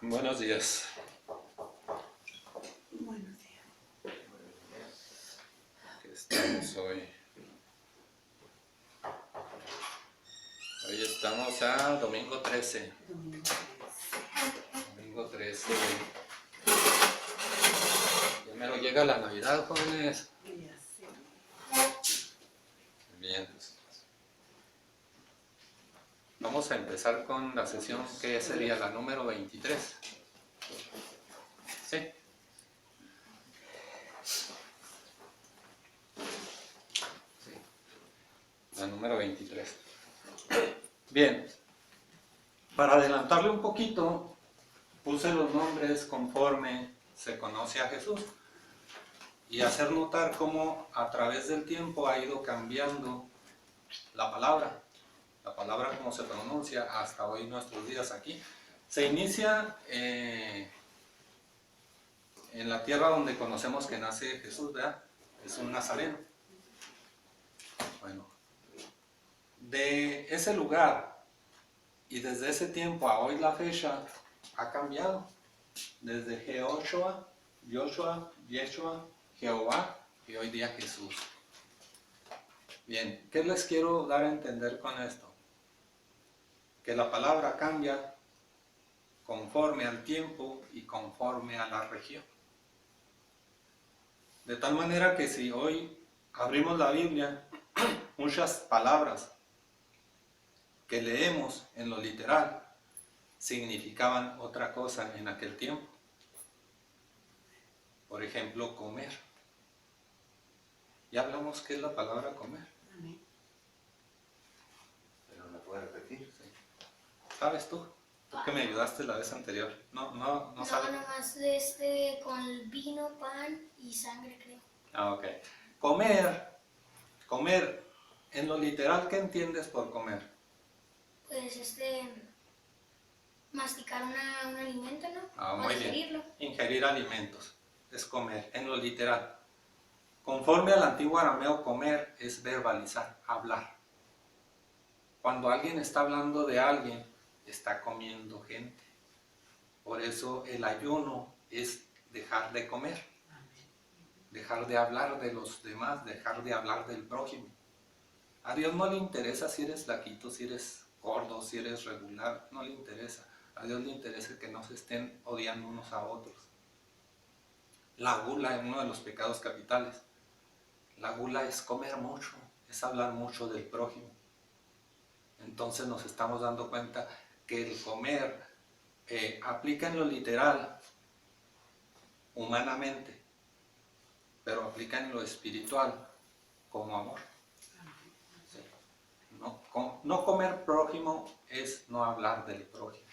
Buenos días. Buenos días. ¿Qué estamos hoy? Hoy estamos a domingo 13. Domingo 13. Ya mero llega la Navidad, jóvenes. Bien. Vamos a empezar con la sesión que sería la número 23. ¿Sí? La número 23. Bien. Para adelantarle un poquito, puse los nombres conforme se conoce a Jesús y hacer notar cómo a través del tiempo ha ido cambiando la palabra como se pronuncia hasta hoy nuestros días aquí. Se inicia en la tierra donde conocemos que nace Jesús, ¿verdad? Es un nazareno. Bueno, de ese lugar y desde ese tiempo a hoy la fecha ha cambiado. Desde Jehoshua, Yeshua, Jehová y hoy día Jesús. Bien, ¿qué les quiero dar a entender con esto? Que la palabra cambia conforme al tiempo y conforme a la región. De tal manera que si hoy abrimos la Biblia, muchas palabras que leemos en lo literal significaban otra cosa en aquel tiempo. Por ejemplo, comer. Ya hablamos qué es la palabra comer. Pero me puede repetir. Sí. ¿Sabes tú? Tú que me ayudaste la vez anterior. No sabes. No, nomás con vino, pan y sangre, creo. Ah, ok. Comer, en lo literal, ¿qué entiendes por comer? Pues masticar un alimento, ¿no? Ah, O muy digerirlo. bien. Ingerir alimentos es comer, en lo literal. Conforme al antiguo arameo, comer es verbalizar, hablar. Cuando alguien está hablando de alguien, está comiendo gente. Por eso el ayuno es dejar de comer, dejar de hablar de los demás, dejar de hablar del prójimo. A Dios no le interesa si eres flaquito, si eres gordo, si eres regular, no le interesa. A Dios le interesa que no se estén odiando unos a otros. La gula es uno de los pecados capitales. La gula es comer mucho, es hablar mucho del prójimo. Entonces nos estamos dando cuenta que el comer aplica en lo literal, humanamente, pero aplica en lo espiritual como amor. Sí. No comer prójimo es no hablar del prójimo.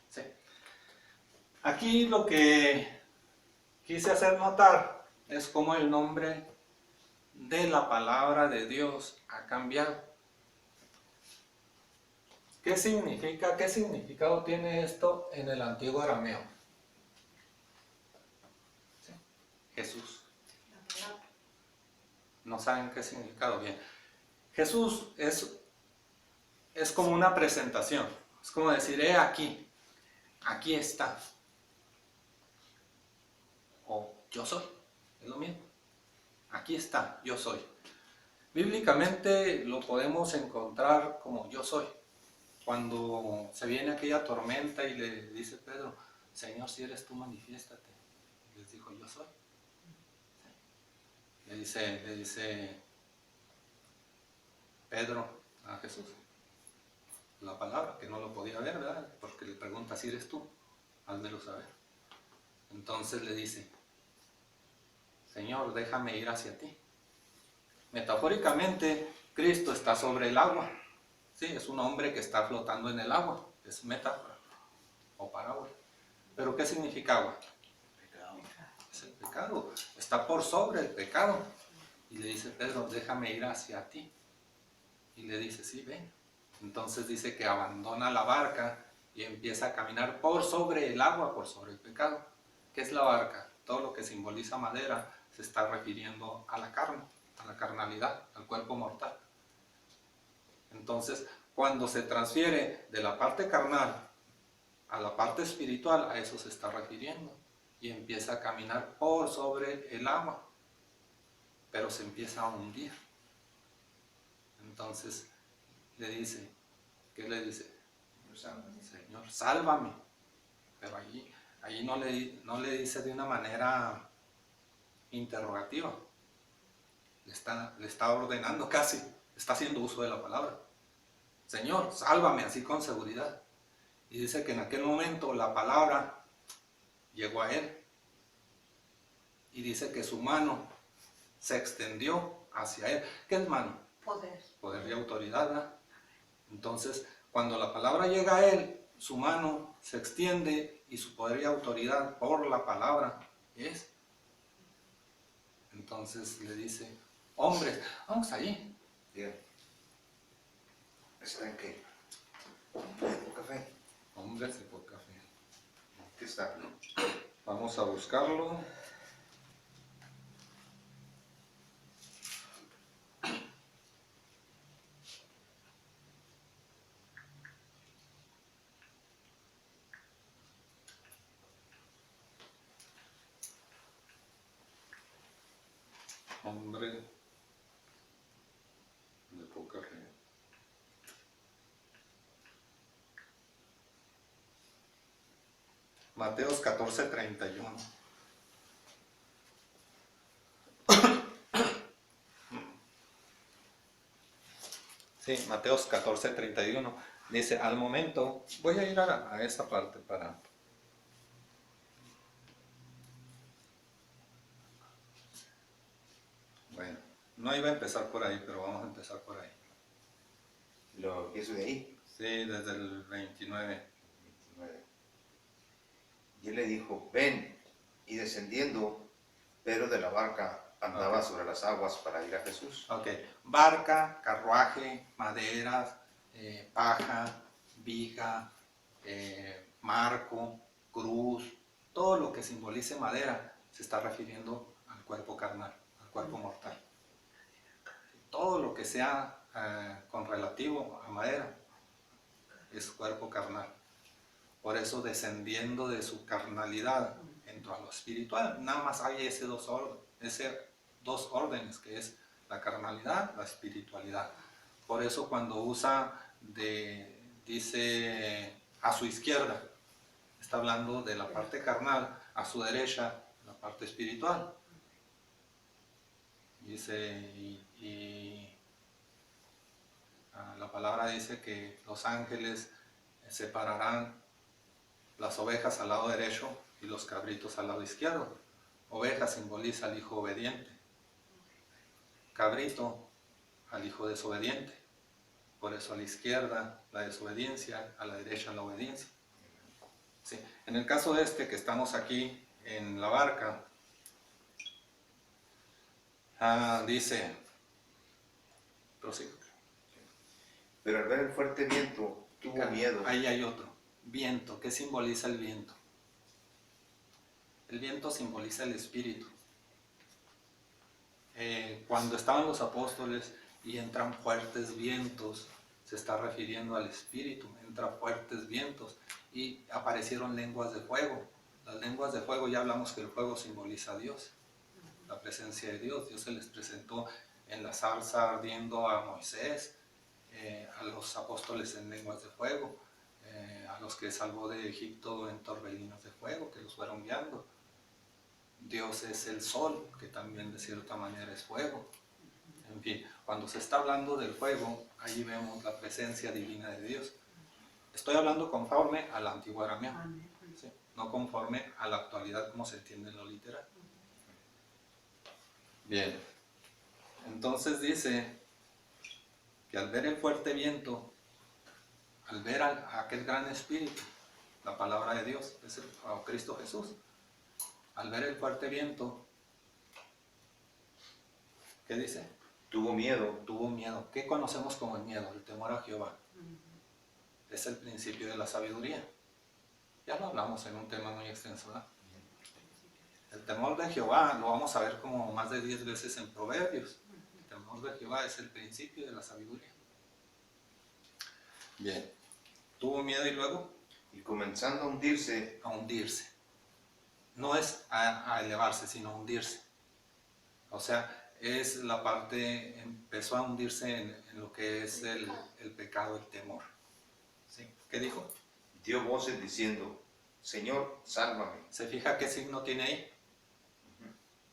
Sí. Aquí lo que quise hacer notar es cómo el nombre de la palabra de Dios ha cambiado. ¿Qué significa? ¿Qué significado tiene esto en el antiguo arameo? ¿Sí? Jesús. No saben qué significado. Bien. Jesús es como una presentación. Es como decir, aquí está. O yo soy. Es lo mismo. Aquí está, yo soy. Bíblicamente lo podemos encontrar como yo soy. Cuando se viene aquella tormenta y le dice Pedro, Señor, si eres tú, manifiéstate. Les dijo, yo soy. Le dice Pedro a Jesús la palabra, que no lo podía ver, ¿verdad? Porque le pregunta, si eres tú, házmelo saber. Entonces le dice, Señor, déjame ir hacia ti. Metafóricamente, Cristo está sobre el agua. Sí, es un hombre que está flotando en el agua. Es metáfora o parábola. ¿Pero qué significa agua? Pecado. Es el pecado. Está por sobre el pecado. Y le dice Pedro, déjame ir hacia ti. Y le dice, sí, ven. Entonces dice que abandona la barca y empieza a caminar por sobre el agua, por sobre el pecado. ¿Qué es la barca? Todo lo que simboliza madera se está refiriendo a la carne, a la carnalidad, al cuerpo mortal. Entonces, cuando se transfiere de la parte carnal a la parte espiritual, a eso se está refiriendo. Y empieza a caminar por sobre el agua, pero se empieza a hundir. Entonces le dice, ¿qué le dice? Señor, sálvame. Pero ahí no le dice de una manera interrogativa. Le está ordenando casi, está haciendo uso de la palabra. Señor, sálvame, así con seguridad. Y dice que en aquel momento la palabra llegó a él. Y dice que su mano se extendió hacia él. ¿Qué es mano? Poder. Poder y autoridad, ¿verdad? Entonces, cuando la palabra llega a él, su mano se extiende y su poder y autoridad por la palabra es. Entonces le dice, hombres, vamos allí. Bien. ¿Está en qué? ¿Por café? Hombres y por café. ¿Qué está? Vamos a buscarlo. Hombre de poca fe. Mateos 14:31. Sí, Mateos 14:31. Dice, al momento, voy a ir a esa parte para... Bueno, no iba a empezar por ahí, pero vamos a empezar por ahí. ¿Lo empiezo de ahí? Sí, desde el 29. 29. Y él le dijo, ven. Y descendiendo, Pedro de la barca andaba sobre las aguas para ir a Jesús. Ok, barca, carruaje, maderas, paja, viga, marco, cruz, todo lo que simbolice madera se está refiriendo al cuerpo carnal, al cuerpo mortal. Todo lo que sea con relativo a madera es cuerpo carnal. Por eso descendiendo de su carnalidad entró a lo espiritual. Nada más hay ese dos órdenes, que es la carnalidad, la espiritualidad. Por eso cuando dice a su izquierda, está hablando de la parte carnal, a su derecha, la parte espiritual. Dice, la palabra dice que los ángeles separarán las ovejas al lado derecho y los cabritos al lado izquierdo. Oveja simboliza al hijo obediente, cabrito al hijo desobediente. Por eso a la izquierda la desobediencia, a la derecha la obediencia. Sí. En el caso que estamos aquí en la barca, dice, prosigo. Pero al ver el fuerte viento, tuvo miedo. Ahí hay otro. Viento. ¿Qué simboliza el viento? El viento simboliza el espíritu. Cuando estaban los apóstoles y entran fuertes vientos, se está refiriendo al espíritu. Entran fuertes vientos y aparecieron lenguas de fuego. Las lenguas de fuego, ya hablamos que el fuego simboliza a Dios, la presencia de Dios. Dios se les presentó en la zarza ardiendo a Moisés, a los apóstoles en lenguas de fuego, a los que salvó de Egipto en torbellinos de fuego que los fueron guiando. Dios es el sol, que también de cierta manera es fuego. En fin, cuando se está hablando del fuego, allí vemos la presencia divina de Dios. Estoy hablando conforme al antiguo arameo, ¿sí? No conforme a la actualidad como se entiende en lo literal. Bien, entonces dice que al ver el fuerte viento, al ver a aquel gran espíritu, la palabra de Dios, es Cristo Jesús, al ver el fuerte viento, ¿qué dice? Tuvo miedo. Tuvo miedo. ¿Qué conocemos como el miedo? El temor a Jehová. Es el principio de la sabiduría. Ya lo hablamos en un tema muy extenso, ¿verdad? El temor de Jehová lo vamos a ver como más de 10 veces en Proverbios. El temor de Jehová es el principio de la sabiduría. Bien. ¿Tuvo miedo y luego? y comenzando a hundirse, a hundirse. No es a elevarse, sino a hundirse. O sea, es la parte, empezó a hundirse en lo que es el pecado, el temor. ¿Sí? ¿Qué dijo? dio voces diciendo, Señor, sálvame. ¿Se fija qué signo tiene ahí?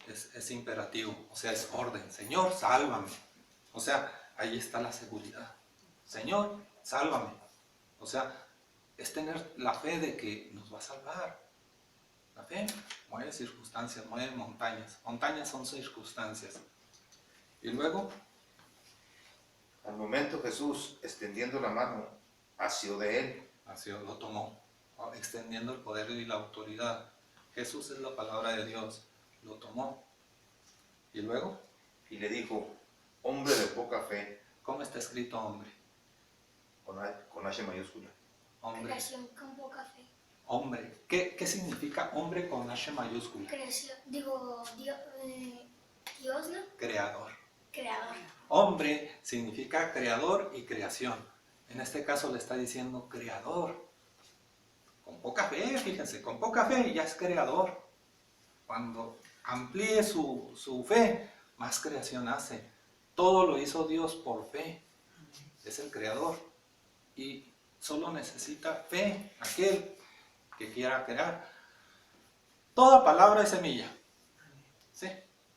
Es imperativo, o sea, es orden. Señor, sálvame. O sea, ahí está la seguridad. Señor, sálvame. O sea, es tener la fe de que nos va a salvar. La fe mueve circunstancias, mueve montañas. Montañas son circunstancias. Y luego, Al momento Jesús, extendiendo la mano, asió de él. así lo tomó, extendiendo el poder y la autoridad. Jesús es la palabra de Dios, lo tomó. Y luego, Y le dijo, hombre de poca fe, ¿cómo está escrito hombre? con H mayúscula. Hombre, Creación con poca fe. hombre. ¿Qué significa hombre con H mayúscula? Creación, Dios, ¿no? Creador. Creador. Hombre significa creador y creación. En este caso le está diciendo creador. Con poca fe, fíjense, con poca fe ya es creador. Cuando amplíe su fe, más creación hace. Todo lo hizo Dios por fe. Es el creador. Y solo necesita fe aquel que quiera crear. Toda palabra es semilla. ¿Sí?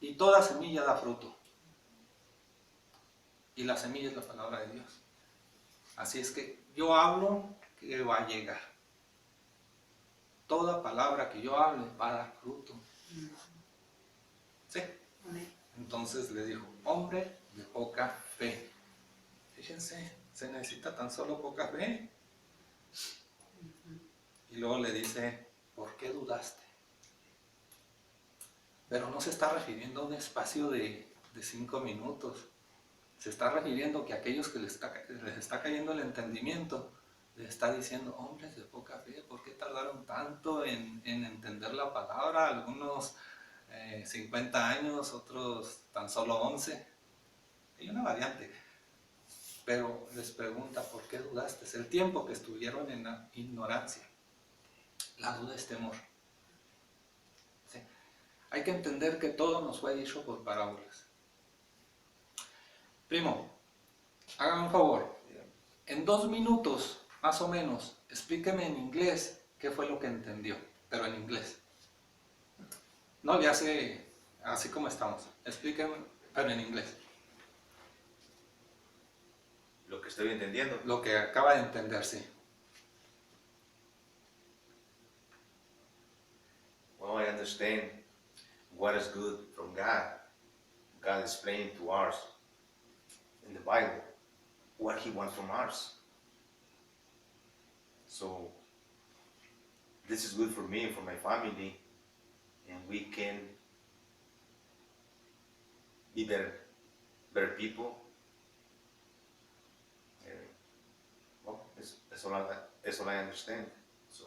Y toda semilla da fruto. Y la semilla es la palabra de Dios. Así es que yo hablo que va a llegar. Toda palabra que yo hable va a dar fruto. ¿Sí? Entonces le dijo, hombre de poca fe. Fíjense, se necesita tan solo poca fe. Y luego le dice, ¿por qué dudaste? Pero no se está refiriendo a un espacio de 5 minutos. Se está refiriendo que a aquellos que les está cayendo el entendimiento, les está diciendo, hombres de poca fe, ¿por qué tardaron tanto en entender la palabra? Algunos 50 años, otros tan solo 11. Hay una variante. Pero les pregunta, ¿por qué dudaste? Es el tiempo que estuvieron en la ignorancia. La duda es temor. ¿Sí? Hay que entender que todo nos fue dicho por parábolas. Primo, hágame un favor. En 2 minutos, más o menos, explíqueme en inglés qué fue lo que entendió, pero en inglés. No le hace así como estamos. Explíqueme, pero en inglés. Lo que estoy entendiendo. Lo que acaba de entender, sí. Well, I understand what is good from God. God is explaining to us in the Bible what He wants from us. So this is good for me and for my family, and we can be better people. Well, that's all I understand. So,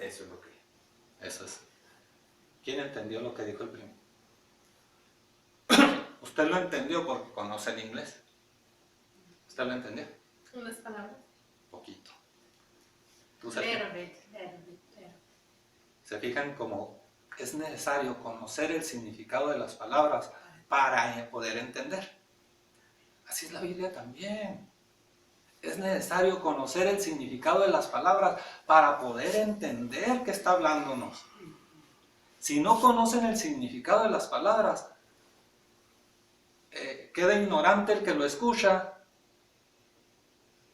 eso es lo que. Eso es. ¿Quién entendió lo que dijo el primo? Usted lo entendió porque conoce el inglés. ¿Usted lo entendió? Unas palabras. Poquito. ¿Tú sabes? Se fijan cómo es necesario conocer el significado de las palabras para poder entender. Así es la Biblia también. Es necesario conocer el significado de las palabras para poder entender qué está hablándonos. Si no conocen el significado de las palabras, queda ignorante el que lo escucha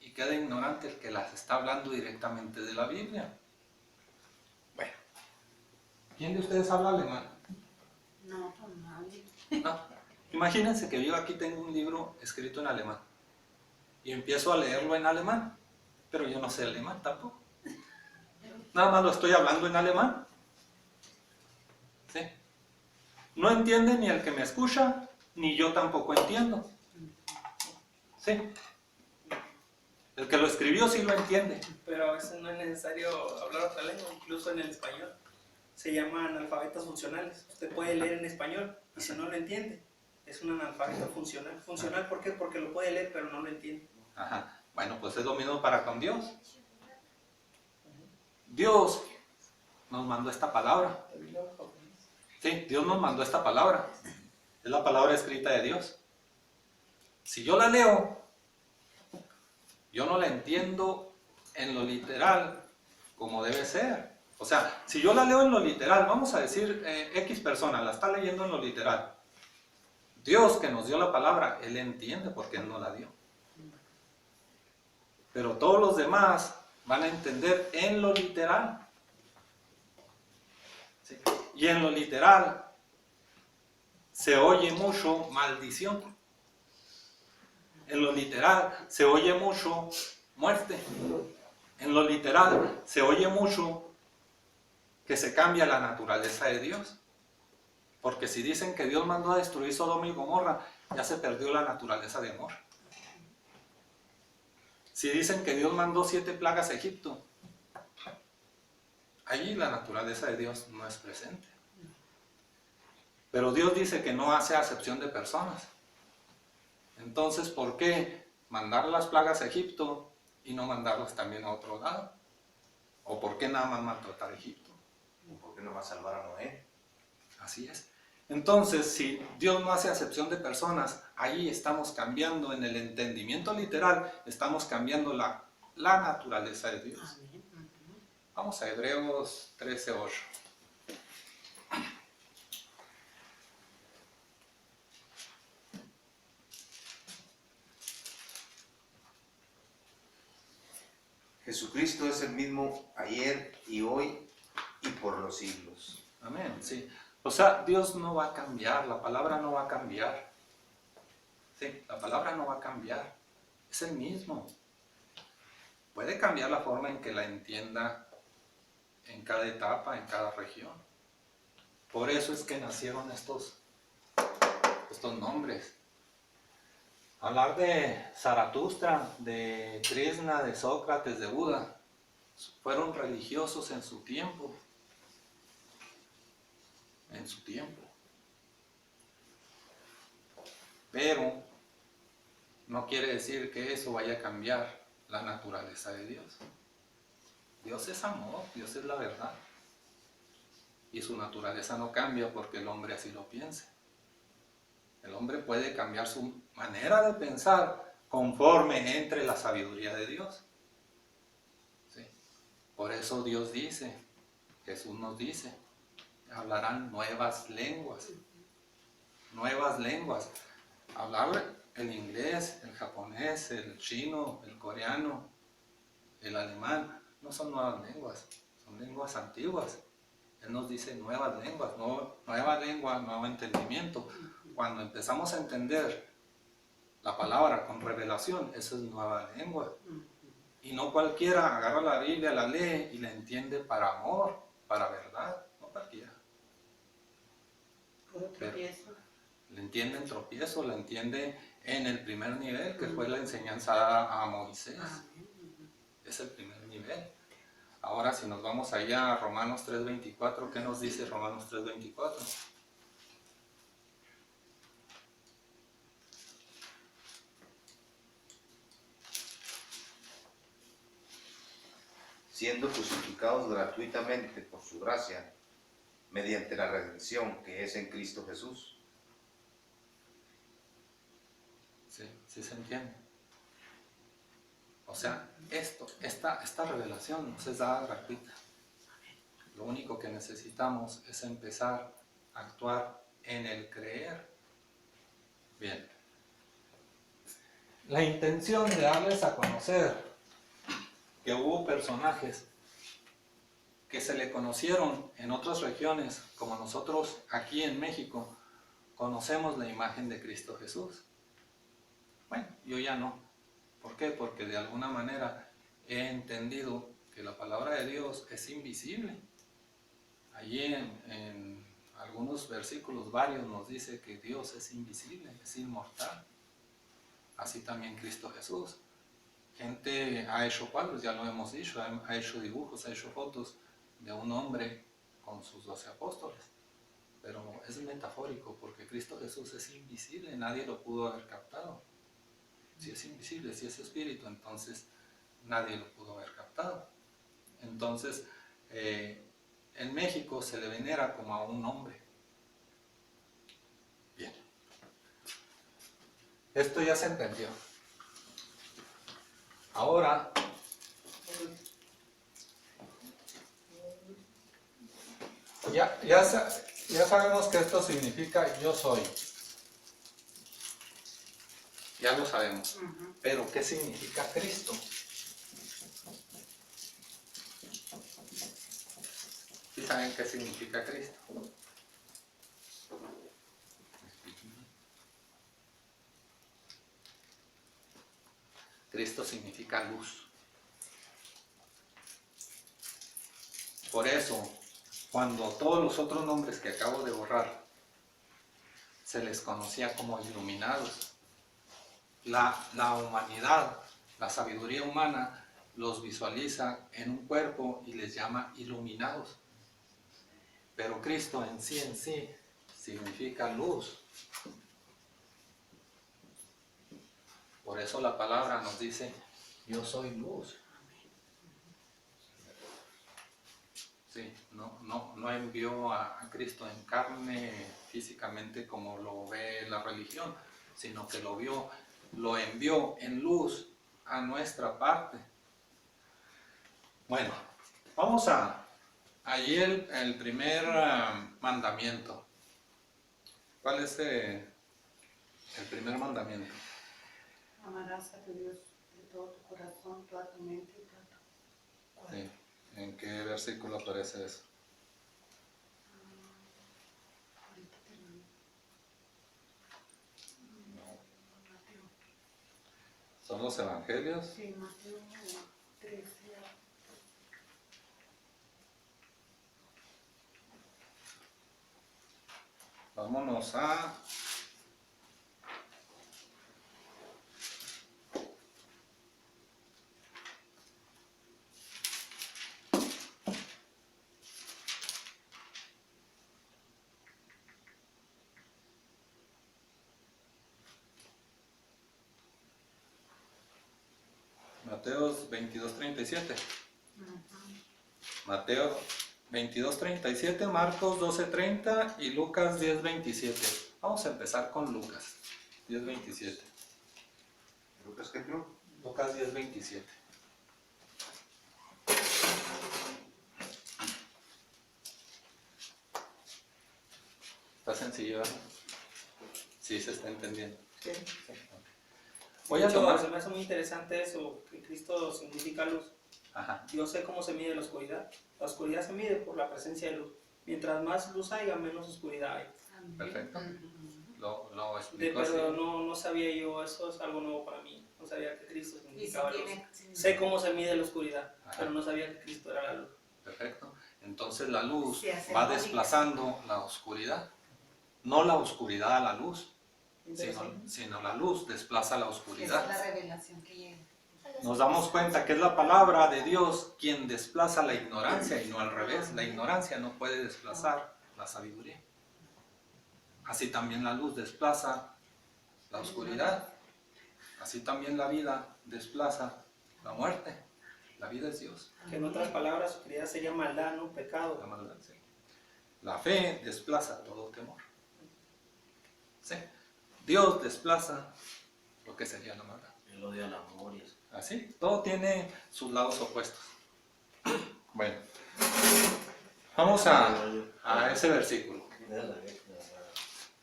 y queda ignorante el que las está hablando directamente de la Biblia. Bueno, ¿quién de ustedes habla alemán? No, pues nadie. No. Imagínense que yo aquí tengo un libro escrito en alemán y empiezo a leerlo en alemán, pero yo no sé alemán tampoco. Nada más lo estoy hablando en alemán. ¿Sí? No entiende ni el que me escucha, ni yo tampoco entiendo. ¿Sí? El que lo escribió sí lo entiende. Pero a veces no es necesario hablar otra lengua, incluso en el español. Se llaman analfabetas funcionales. Usted puede leer en español y si no lo entiende, es un analfabeto funcional. ¿Funcional por qué? Porque lo puede leer pero no lo entiende. Ajá. Bueno, pues es lo mismo para con Dios. Dios nos mandó esta palabra. Sí, Dios nos mandó esta palabra. Es la palabra escrita de Dios. Si yo la leo, yo no la entiendo en lo literal como debe ser. O sea, si yo la leo en lo literal, vamos a decir X persona, la está leyendo en lo literal. Dios que nos dio la palabra, Él entiende porque Él no la dio. Pero todos los demás van a entender en lo literal. ¿Sí? Y en lo literal se oye mucho maldición. En lo literal se oye mucho muerte. En lo literal se oye mucho que se cambia la naturaleza de Dios. Porque si dicen que Dios mandó a destruir Sodoma y Gomorra, ya se perdió la naturaleza de amor. Si dicen que Dios mandó 7 plagas a Egipto, allí la naturaleza de Dios no es presente. Pero Dios dice que no hace acepción de personas. Entonces, ¿por qué mandar las plagas a Egipto y no mandarlas también a otro lado? ¿O por qué nada más maltratar a Egipto? ¿Por qué no va a salvar a Noé? Así es. Entonces, si Dios no hace acepción de personas, ahí estamos cambiando, en el entendimiento literal, estamos cambiando la naturaleza de Dios. Vamos a Hebreos 13:8. Jesucristo es el mismo ayer y hoy y por los siglos. Amén, sí. O sea, Dios no va a cambiar, la palabra no va a cambiar. Sí, la palabra no va a cambiar. Es el mismo. Puede cambiar la forma en que la entienda en cada etapa, en cada región. Por eso es que nacieron estos nombres. Hablar de Zaratustra, de Krishna, de Sócrates, de Buda, fueron religiosos en su tiempo. En su tiempo. Pero no quiere decir que eso vaya a cambiar la naturaleza de Dios. Dios es amor, Dios es la verdad. Y su naturaleza no cambia porque el hombre así lo piense. El hombre puede cambiar su manera de pensar conforme entre la sabiduría de Dios. ¿Sí? Por eso Dios dice, Jesús nos dice, hablarán nuevas lenguas. Nuevas lenguas. Hablar el inglés, el japonés, el chino, el coreano, el alemán, no son nuevas lenguas, son lenguas antiguas. Él nos dice nuevas lenguas, nueva lengua, nuevo entendimiento. Cuando empezamos a entender la palabra con revelación, eso es nueva lengua. Y no cualquiera agarra la Biblia, la lee y la entiende para amor, para verdad, no cualquiera. Pero le entiende en tropiezo, le entiende en el primer nivel, que fue la enseñanza a Moisés. Es el primer nivel. Ahora si nos vamos allá a Romanos 3:24, ¿qué nos dice Romanos 3:24? Siendo justificados gratuitamente por su gracia, mediante la redención que es en Cristo Jesús. Sí, sí se entiende. O sea, esta revelación nos es dada gratuita. Lo único que necesitamos es empezar a actuar en el creer. Bien. La intención de darles a conocer que hubo personajes que se le conocieron en otras regiones, como nosotros aquí en México conocemos la imagen de Cristo Jesús. Bueno, yo ya no. ¿Por qué? Porque de alguna manera he entendido que la palabra de Dios es invisible. Allí en algunos versículos, varios, nos dice que Dios es invisible, es inmortal. Así también Cristo Jesús. Gente ha hecho cuadros, ya lo hemos dicho, ha hecho dibujos, ha hecho fotos de un hombre con sus 12 apóstoles. Pero es metafórico porque Cristo Jesús es invisible, nadie lo pudo haber captado. Si es invisible, si es espíritu, entonces nadie lo pudo haber captado. Entonces, en México se le venera como a un hombre. Bien. Esto ya se entendió. Ahora, ya sabemos que esto significa yo soy. Ya lo sabemos. Pero ¿qué significa Cristo? ¿Sí saben qué significa Cristo? Cristo significa luz. Por eso, cuando todos los otros nombres que acabo de borrar se les conocía como iluminados, la humanidad, la sabiduría humana, los visualiza en un cuerpo y les llama iluminados. Pero Cristo en sí significa luz. Por eso la palabra nos dice, yo soy luz. Sí, no envió a Cristo en carne físicamente como lo ve la religión, sino que lo envió en luz a nuestra parte. Bueno, vamos allí el primer mandamiento. ¿Cuál es el primer mandamiento? Amarás a tu Dios de todo tu corazón, toda tu mente y toda tu cuerpo. Sí. ¿En qué versículo aparece eso? Ahorita termino. Mateo. ¿Son los evangelios? Sí, Mateo 13. Vámonos a Mateo 22:37. Mateo 22:37, Marcos 12:30 y Lucas 10:27. Vamos a empezar con Lucas 10:27. ¿Lucas qué creo? Lucas 10:27. Está sencillo, ¿verdad? Sí, se está entendiendo. Sí. Voy a De hecho, tomar. se me hace muy interesante eso, que Cristo significa luz. Ajá. Yo sé cómo se mide la oscuridad. La oscuridad se mide por la presencia de luz. Mientras más luz haya, menos oscuridad hay. Perfecto. Lo explico así. Pero no sabía yo, eso es algo nuevo para mí. No sabía que Cristo Y si significaba luz. tiene... Sé cómo se mide la oscuridad, Ajá. pero no sabía que Cristo era la luz. Perfecto. Entonces la luz Se hace va mágica. desplazando la oscuridad. No la oscuridad a la luz, Interesante. sino la luz desplaza la Esa es oscuridad. la revelación que llega. Nos damos cuenta que es la palabra de Dios quien desplaza la ignorancia y no al revés. La ignorancia no puede desplazar la sabiduría. Así también la luz desplaza la oscuridad. Así también la vida desplaza la muerte. La vida es Dios. Que en otras palabras, oscuridad sería maldad, no pecado. La maldad, sí. La fe desplaza todo temor. ¿Sí? Dios desplaza lo que sería la maldad. El odio al amor y eso. Así, todo tiene sus lados opuestos. Bueno, vamos a ese versículo.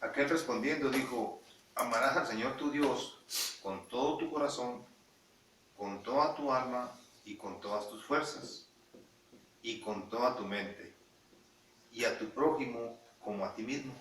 Aquel respondiendo dijo, amarás al Señor tu Dios con todo tu corazón, con toda tu alma y con todas tus fuerzas, y con toda tu mente, y a tu prójimo como a ti mismo.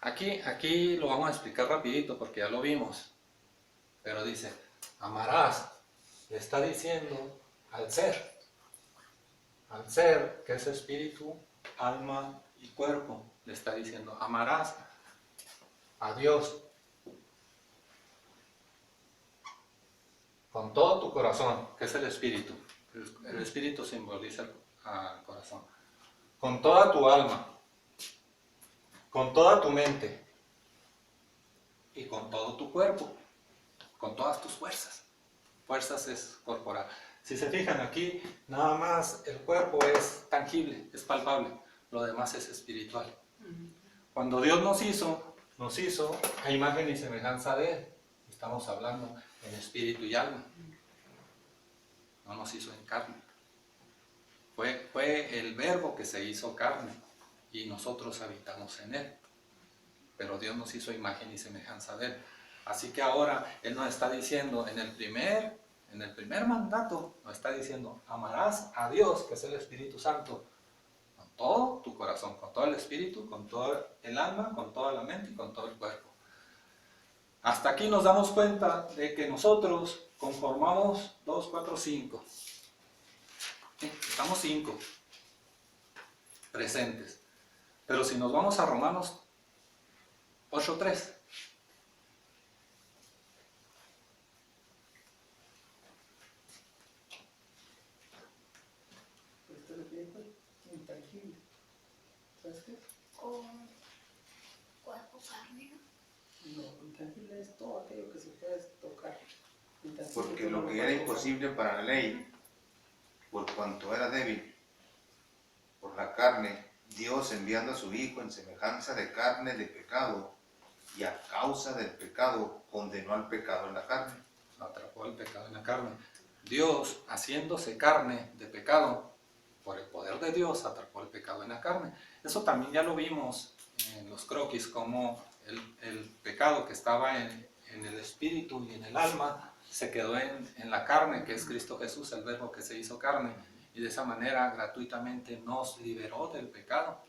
Ok. Aquí lo vamos a explicar rapidito porque ya lo vimos. Pero dice, amarás, le está diciendo al ser que es espíritu, alma y cuerpo, le está diciendo, amarás a Dios con todo tu corazón, que es el espíritu. El espíritu simboliza al corazón. Con toda tu alma, con toda tu mente y con todo tu cuerpo, con todas tus fuerzas. Fuerzas es corporal. Si se fijan aquí, nada más el cuerpo es tangible, es palpable, lo demás es espiritual. Cuando Dios nos hizo a imagen y semejanza de Él. Estamos hablando en espíritu y alma. No nos hizo en carne. Fue el verbo que se hizo carne y nosotros habitamos en Él. Pero Dios nos hizo imagen y semejanza de Él. Así que ahora Él nos está diciendo en el primer mandato, nos está diciendo, amarás a Dios, que es el Espíritu Santo, con todo tu corazón, con todo el espíritu, con todo el alma, con toda la mente y con todo el cuerpo. Hasta aquí nos damos cuenta de que nosotros conformamos 2, 4, 5. Estamos 5 presentes. Pero si nos vamos a Romanos 8:3. Esto es lo que dijo, intangible. ¿Sabes qué? Con cuerpo, carne, ¿no? No, intangible es todo aquello que se puede tocar. Intangible Porque es lo lo que que era puedes imposible para la ley, por cuanto era débil, por la carne, Dios enviando a su Hijo en semejanza de carne de pecado, y a causa del pecado condenó al pecado en la carne. Atrapó el pecado en la carne. Dios, haciéndose carne de pecado, por el poder de Dios, atrapó el pecado en la carne. Eso también ya lo vimos en los croquis, como el pecado que estaba en el espíritu y en el alma, se quedó en la carne, que es Cristo Jesús, el verbo que se hizo carne, y de esa manera gratuitamente nos liberó del pecado.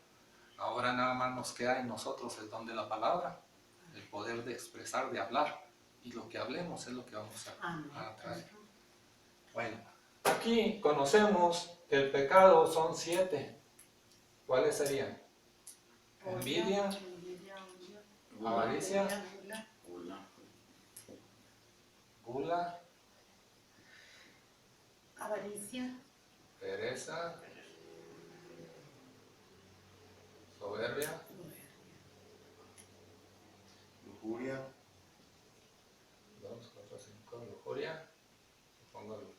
Ahora nada más nos queda en nosotros el don de la palabra, el poder de expresar, de hablar, y lo que hablemos es lo que vamos a traer. Bueno, aquí conocemos que el pecado son 7. ¿Cuáles serían? Envidia, avaricia, gula, avaricia, pereza, soberbia, Lujuria, 2, 4, 5, lujuria. Pongo lujuria.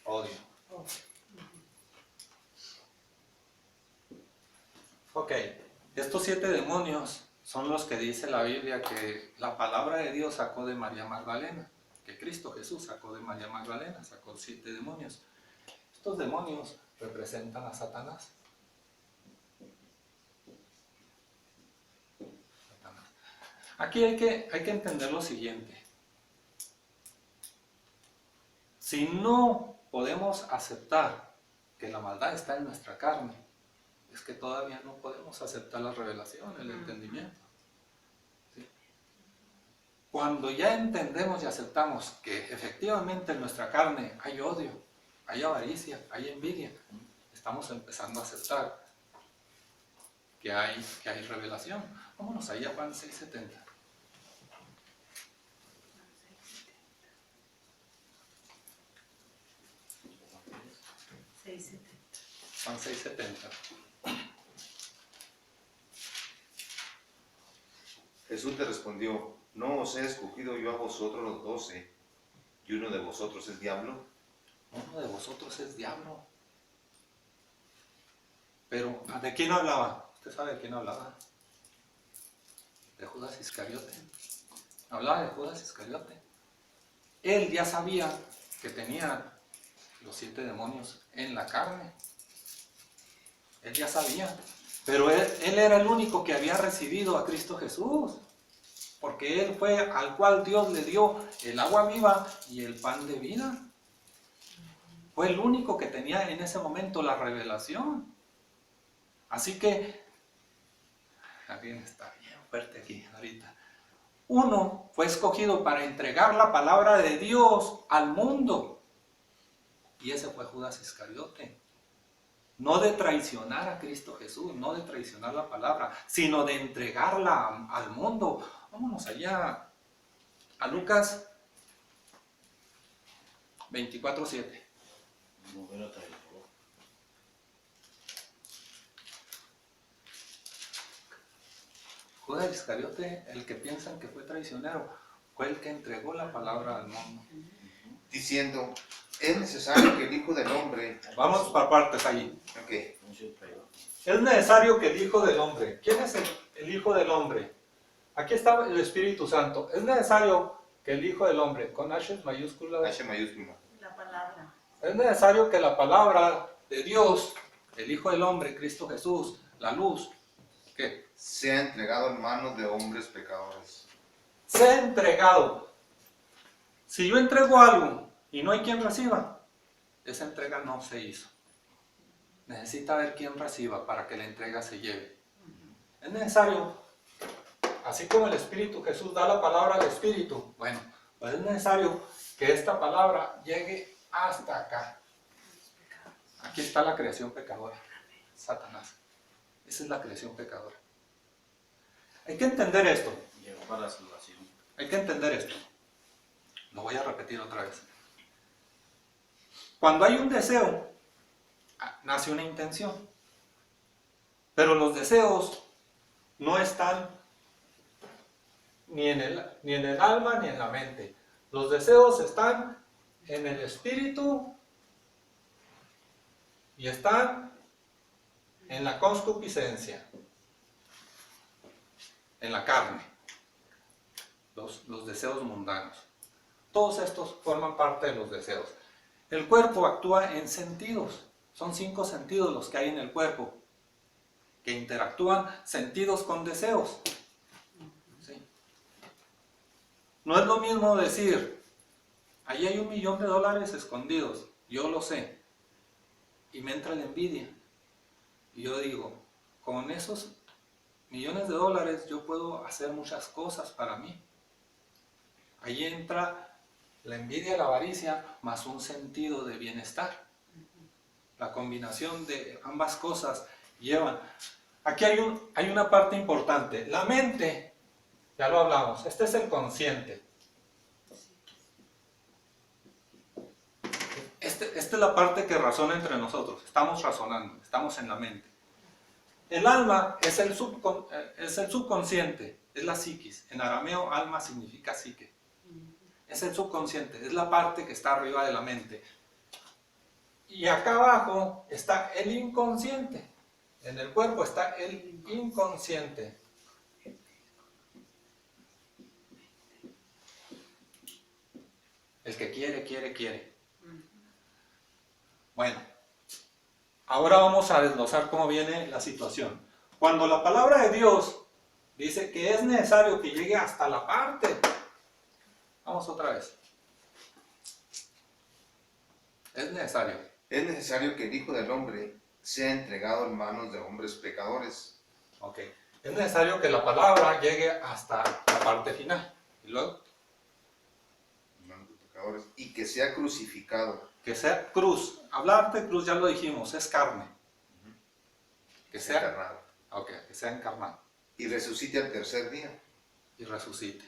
Odio. Ok, estos 7 demonios son los que dice la Biblia que la palabra de Dios sacó de María Magdalena, que Cristo Jesús sacó de María Magdalena, sacó 7 demonios. Estos demonios representan a Satanás. Aquí hay que entender lo siguiente. Si no podemos aceptar que la maldad está en nuestra carne, es que todavía no podemos aceptar la revelación, el entendimiento. ¿Sí? Cuando ya entendemos y aceptamos que efectivamente en nuestra carne hay odio, hay avaricia, hay envidia, estamos empezando a aceptar que hay revelación. Vámonos ahí a Juan 6:70. Juan 6:70. Jesús le respondió, ¿no os he escogido yo a vosotros los 12, y uno de vosotros es diablo? Uno de vosotros es diablo. Pero, ¿de quién hablaba? ¿Usted sabe de quién hablaba? De Judas Iscariote. Hablaba de Judas Iscariote. Él ya sabía que tenía los 7 demonios en la carne. Él ya sabía. Pero él era el único que había recibido a Cristo Jesús. Porque él fue al cual Dios le dio el agua viva y el pan de vida. Fue el único que tenía en ese momento la revelación. Así que, alguien está bien fuerte aquí ahorita. Uno fue escogido para entregar la palabra de Dios al mundo. Y ese fue Judas Iscariote. No de traicionar a Cristo Jesús, no de traicionar la palabra, sino de entregarla al mundo. Vámonos allá a Lucas 24:7. Judas Iscariote, el que piensan que fue traicionero, fue el que entregó la palabra al mundo. Diciendo, es necesario que el Hijo del Hombre... Vamos por partes ahí. Ok. Es necesario que el Hijo del Hombre. ¿Quién es el Hijo del Hombre? Aquí está el Espíritu Santo. Es necesario que el Hijo del Hombre, con H mayúscula, H mayúscula. La palabra. es necesario que la palabra de Dios, el Hijo del Hombre, Cristo Jesús, la luz, que Sea entregado en manos de hombres pecadores. sea entregado. Si yo entrego algo y no hay quien reciba, esa entrega no se hizo. Necesita haber quien reciba para que la entrega se lleve. Es necesario, así como el Espíritu Jesús da la palabra al Espíritu, bueno, pues es necesario que esta palabra llegue hasta acá. Aquí está la creación pecadora, Satanás. Esa es la creación pecadora. Hay que entender esto. Llegó para la salvación. Hay que entender esto. Lo voy a repetir otra vez. Cuando hay un deseo, nace una intención. Pero los deseos no están ni en el alma ni en la mente. Los deseos están en el espíritu y están en la concupiscencia, en la carne, los deseos mundanos. Todos estos forman parte de los deseos. El cuerpo actúa en sentidos. Son 5 sentidos los que hay en el cuerpo, que interactúan sentidos con deseos. ¿Sí? No es lo mismo decir, ahí hay $1.000.000 escondidos, yo lo sé, y me entra la envidia. Y yo digo, con esos $1.000.000 yo puedo hacer muchas cosas para mí. Ahí entra la envidia y la avaricia más un sentido de bienestar. La combinación de ambas cosas llevan. Aquí hay una parte importante. La mente, ya lo hablamos, este es el consciente. Esta es la parte que razona entre nosotros. Estamos razonando, estamos en la mente. El alma es el subconsciente, es la psiquis. En arameo, alma significa psique. Es el subconsciente, es la parte que está arriba de la mente. Y acá abajo está el inconsciente. En el cuerpo está el inconsciente. El que quiere. Bueno, ahora vamos a desglosar cómo viene la situación. Cuando la palabra de Dios dice que es necesario que llegue hasta la parte. Vamos otra vez. Es necesario. Es necesario que el Hijo del Hombre sea entregado en manos de hombres pecadores. Ok. Es necesario que la palabra llegue hasta la parte final. Y luego, Manos de pecadores. Y que sea crucificado. que sea cruz. Hablar de cruz ya lo dijimos, es carne. Que sea, Encarnado. ok, que sea encarnado Y resucite al tercer día. y resucite.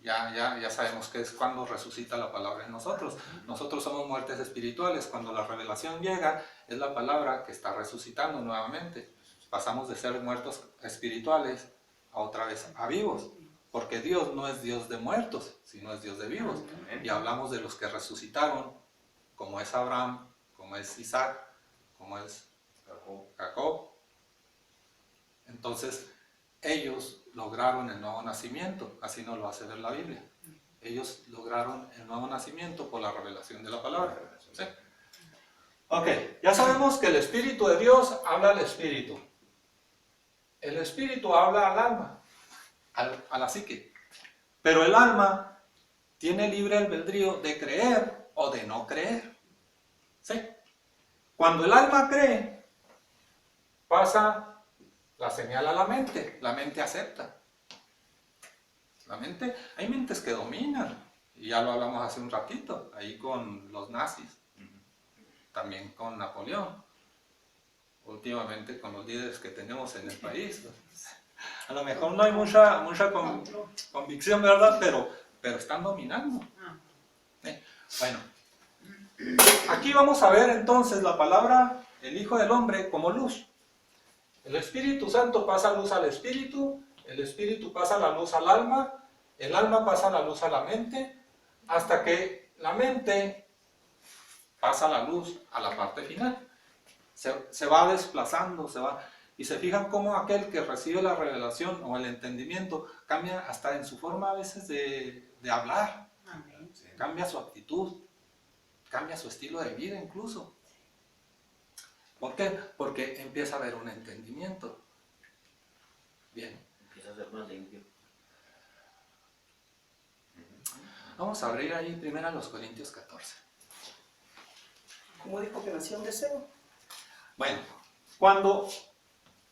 Ya sabemos que es cuando resucita la palabra en nosotros. Nosotros somos muertes espirituales. Cuando la revelación llega, es la palabra que está resucitando nuevamente. Pasamos de ser muertos espirituales a otra vez a vivos. Porque Dios no es Dios de muertos, sino es Dios de vivos. Amén. Y hablamos de los que resucitaron, como es Abraham, como es Isaac, como es Jacob. Entonces, ellos lograron el nuevo nacimiento, así nos lo hace ver la Biblia. Ellos lograron el nuevo nacimiento por la revelación de la palabra. ¿Sí? Ok, ya sabemos que el Espíritu de Dios habla al Espíritu. El Espíritu habla al alma, a la psique. Pero el alma tiene libre albedrío de creer o de no creer. ¿Sí? Cuando el alma cree, pasa la señal a la mente acepta. Hay mentes que dominan, y ya lo hablamos hace un ratito, ahí con los nazis. también con Napoleón, últimamente con los líderes que tenemos en el país. A lo mejor no hay mucha convicción, ¿verdad? Pero están dominando. Bueno, aquí vamos a ver entonces la palabra, el Hijo del Hombre, como luz. El Espíritu Santo pasa luz al Espíritu, el Espíritu pasa la luz al alma, el alma pasa la luz a la mente, hasta que la mente pasa la luz a la parte final. Se va desplazando, y se fijan cómo aquel que recibe la revelación o el entendimiento cambia hasta en su forma a veces de hablar, Amén. cambia su actitud, cambia su estilo de vida incluso. ¿Por qué? Porque empieza a haber un entendimiento. Bien. Empieza a ser más limpio. Vamos a abrir ahí primero a los Corintios 14. ¿Cómo dijo que nació un deseo? Bueno,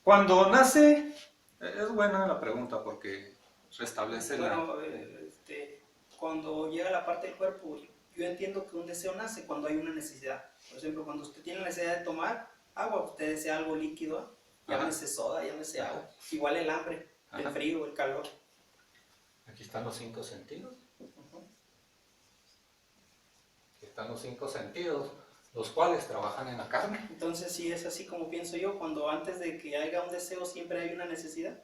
cuando nace, es buena la pregunta porque restablece Bueno, cuando llega la parte del cuerpo, yo entiendo que un deseo nace cuando hay una necesidad. Por ejemplo, cuando usted tiene la necesidad de tomar agua, usted desea algo líquido, llámese soda, llámese agua. Igual el hambre, el Ajá. frío, el calor. Aquí están los 5 sentidos. Ujú. Aquí están los 5 sentidos, los cuales trabajan en la carne. Entonces, sí es así como pienso yo, cuando antes de que haya un deseo siempre hay una necesidad.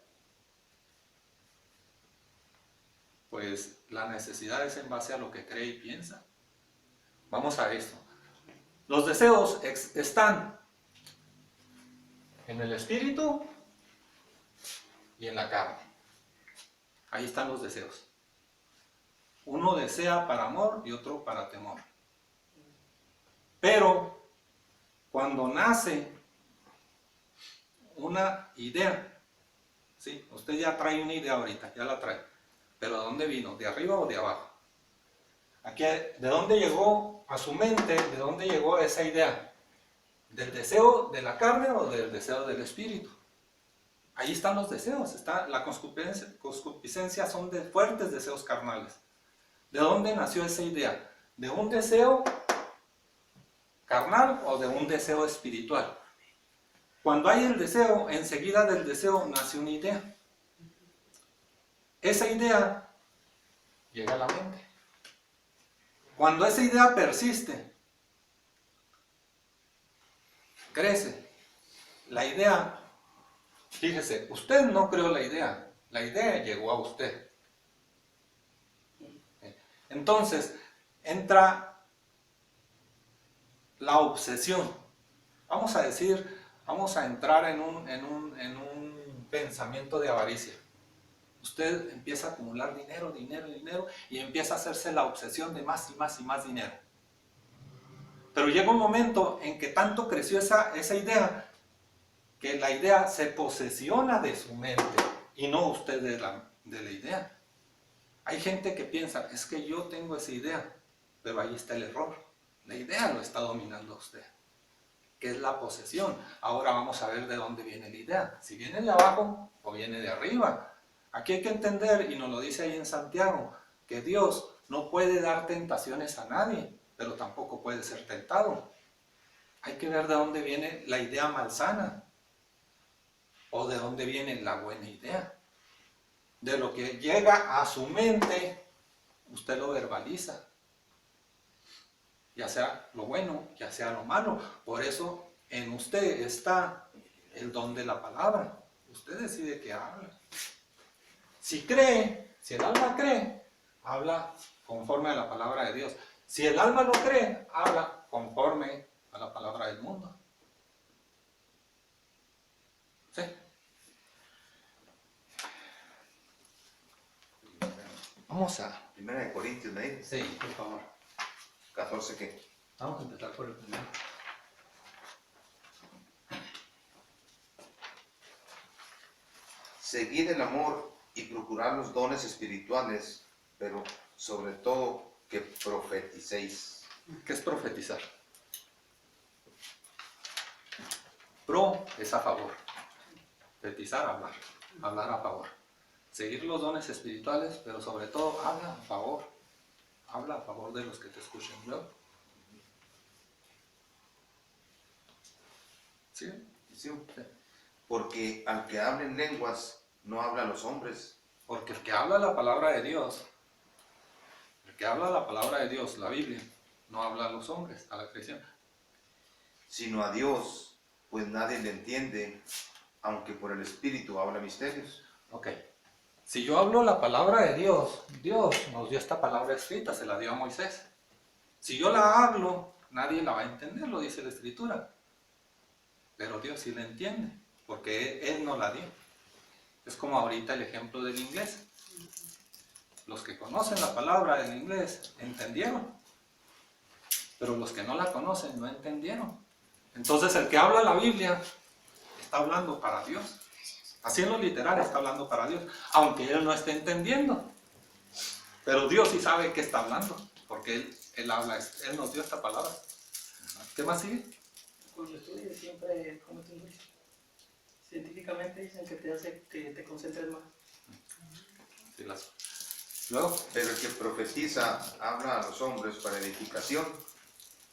Pues la necesidad es en base a lo que cree y piensa. Vamos a esto. Los deseos están en el espíritu y en la carne. Ahí están los deseos. Uno desea para amor y otro para temor. Pero cuando nace una idea, ¿sí? Usted ya trae una idea ahorita, ya la trae. Pero ¿de dónde vino? ¿De arriba o de abajo? Aquí, ¿de dónde llegó a su mente? ¿De dónde llegó esa idea? ¿Del deseo de la carne o del deseo del espíritu? Ahí están los deseos. La concupiscencia son de fuertes deseos carnales. ¿De dónde nació esa idea? ¿De un deseo carnal o de un deseo espiritual? Cuando hay el deseo, enseguida del deseo nace una idea. Esa idea llega a la mente. Cuando esa idea persiste, crece. La idea, fíjese, usted no creó la idea llegó a usted. Entonces, entra la obsesión. Vamos a entrar en un pensamiento de avaricia. Usted empieza a acumular dinero y empieza a hacerse la obsesión de más y más y más dinero. Pero llega un momento en que tanto creció esa idea que la idea se posesiona de su mente y no usted de la idea. Hay gente que piensa, es que yo tengo esa idea, pero ahí está el error. La idea lo está dominando a usted, que es la posesión. Ahora vamos a ver de dónde viene la idea, si viene de abajo o viene de arriba. Aquí hay que entender, y nos lo dice ahí en Santiago, que Dios no puede dar tentaciones a nadie, pero tampoco puede ser tentado. Hay que ver de dónde viene la idea malsana, o de dónde viene la buena idea. De lo que llega a su mente, usted lo verbaliza. Ya sea lo bueno, ya sea lo malo. Por eso en usted está el don de la palabra. Usted decide qué habla. Si el alma cree, habla conforme a la palabra de Dios. Si el alma no cree, habla conforme a la palabra del mundo. ¿Sí? Vamos a... Primera de Corintios, ¿me dices? Sí, por favor. 14, ¿qué? Vamos a empezar por el primero. Seguid el amor y procurar los dones espirituales, pero sobre todo que profeticéis. ¿Qué es profetizar? Pro es a favor. Profetizar, hablar a favor. Seguir los dones espirituales, pero sobre todo habla a favor. Habla a favor de los que te escuchen. ¿No? ¿Sí? ¿Sí? Porque al que habla en lenguas no habla a los hombres, Porque el que habla la palabra de Dios, la Biblia, no habla a los hombres, a la creación. sino a Dios, pues nadie le entiende, aunque por el Espíritu habla misterios. Ok. Si yo hablo la palabra de Dios, Dios nos dio esta palabra escrita, se la dio a Moisés. Si yo la hablo, nadie la va a entender, lo dice la Escritura. Pero Dios sí la entiende, porque Él nos la dio. Es como ahorita el ejemplo del inglés. Los que conocen la palabra del inglés entendieron, pero los que no la conocen no entendieron. Entonces el que habla la Biblia está hablando para Dios. Así en lo literal está hablando para Dios, aunque él no esté entendiendo. Pero Dios sí sabe qué está hablando, porque Él habla, Él nos dio esta palabra. ¿Qué más sigue? Cuando estudies siempre, como tú dices, científicamente dicen que te hace que te concentres más. Sí, luego, Pero el que profetiza habla a los hombres para edificación,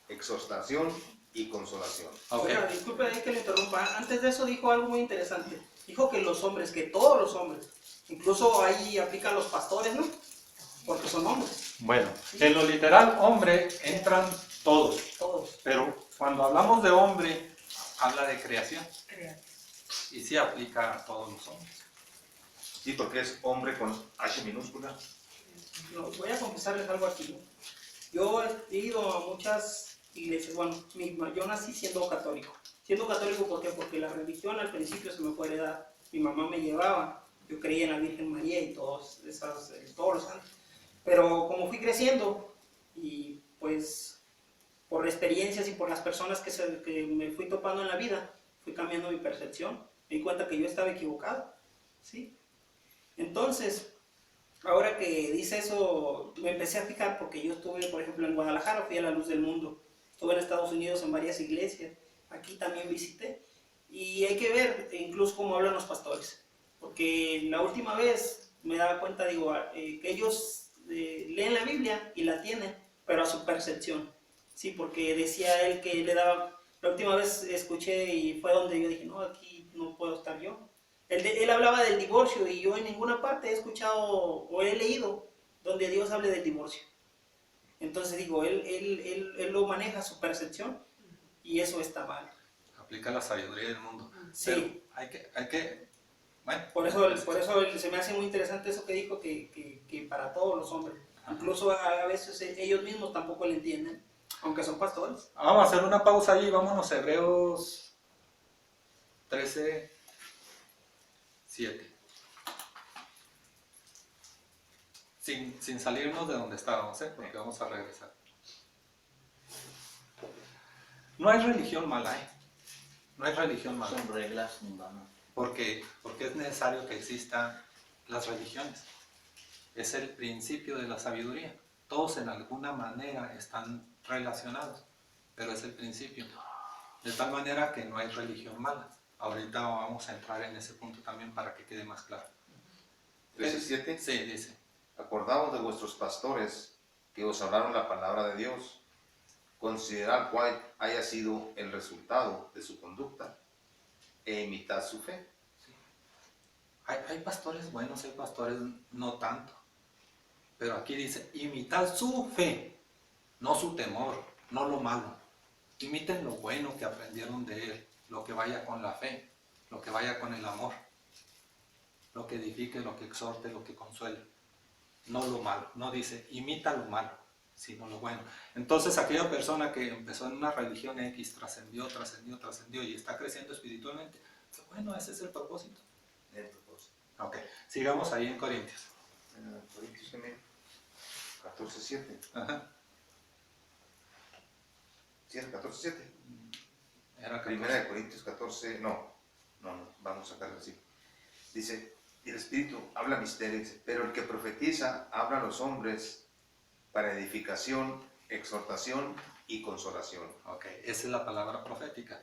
exhortación y consolación. ok. Oiga, disculpe ahí que le interrumpa. Antes de eso dijo algo muy interesante. Dijo que los hombres, que todos los hombres, incluso ahí aplican los pastores, ¿no? Porque son hombres, Bueno, en lo literal, hombre, entran todos. todos. Pero cuando hablamos de hombre, habla de creación. Y sí aplica a todos los hombres. Sí, porque es hombre con H minúscula. No, voy a confesarles algo aquí. Yo he ido a muchas iglesias. Bueno, yo nací siendo católico. Siendo católico, ¿por qué? Porque la religión al principio se me fue heredada. Mi mamá me llevaba. Yo creía en la Virgen María y todos los santos. Pero como fui creciendo y pues por experiencias y por las personas que me fui topando en la vida, fui cambiando mi percepción. Me di cuenta que yo estaba equivocado. ¿Sí? Entonces, ahora que dice eso, me empecé a fijar porque yo estuve, por ejemplo, en Guadalajara, fui a la Luz del Mundo. Estuve en Estados Unidos en varias iglesias. Aquí también visité. Y hay que ver incluso cómo hablan los pastores. Porque la última vez me daba cuenta, digo, que ellos leen la Biblia y la tienen, pero a su percepción. Sí, porque decía él que le daba... La última vez escuché y fue donde yo dije, no, aquí no puedo estar yo. Él hablaba del divorcio y yo en ninguna parte he escuchado o he leído donde Dios hable del divorcio. Entonces digo, él lo maneja a su percepción y eso está mal. Aplica la sabiduría del mundo. Sí. Pero hay que bueno, Por eso se me hace muy interesante eso que dijo, que para todos los hombres. Incluso a veces ellos mismos tampoco le entienden, aunque son pastores. vamos a hacer una pausa ahí, vámonos a Hebreos 13, 7. Sin salirnos de donde estábamos, porque vamos a regresar. No hay religión mala, no hay religión mala. Son reglas mundanas. Porque es necesario que existan las religiones. Es el principio de la sabiduría. Todos en alguna manera están relacionados, pero es el principio. De tal manera que no hay religión mala. Ahorita vamos a entrar en ese punto también para que quede más claro. 13:7. Sí, dice. Acordaos de vuestros pastores que os hablaron la palabra de Dios. Considerad cuál haya sido el resultado de su conducta e imitad su fe. Hay pastores buenos, hay pastores no tanto. Pero aquí dice, imitad su fe, no su temor, no lo malo. Imiten lo bueno que aprendieron de él, lo que vaya con la fe, lo que vaya con el amor, lo que edifique, lo que exhorte, lo que consuele. No lo malo, no dice, imita lo malo, sino lo bueno. Entonces aquella persona que empezó en una religión X, trascendió y está creciendo espiritualmente, bueno, ese es el propósito. Ok, sigamos ahí en Corintios. Corintios 14:7. Ajá. ¿Sí es 14:7? Era Primera de Corintios 14, no, vamos a sacarlo así. Dice, y el Espíritu habla misterios, pero el que profetiza habla a los hombres para edificación, exhortación y consolación. Ok, esa es la palabra profética.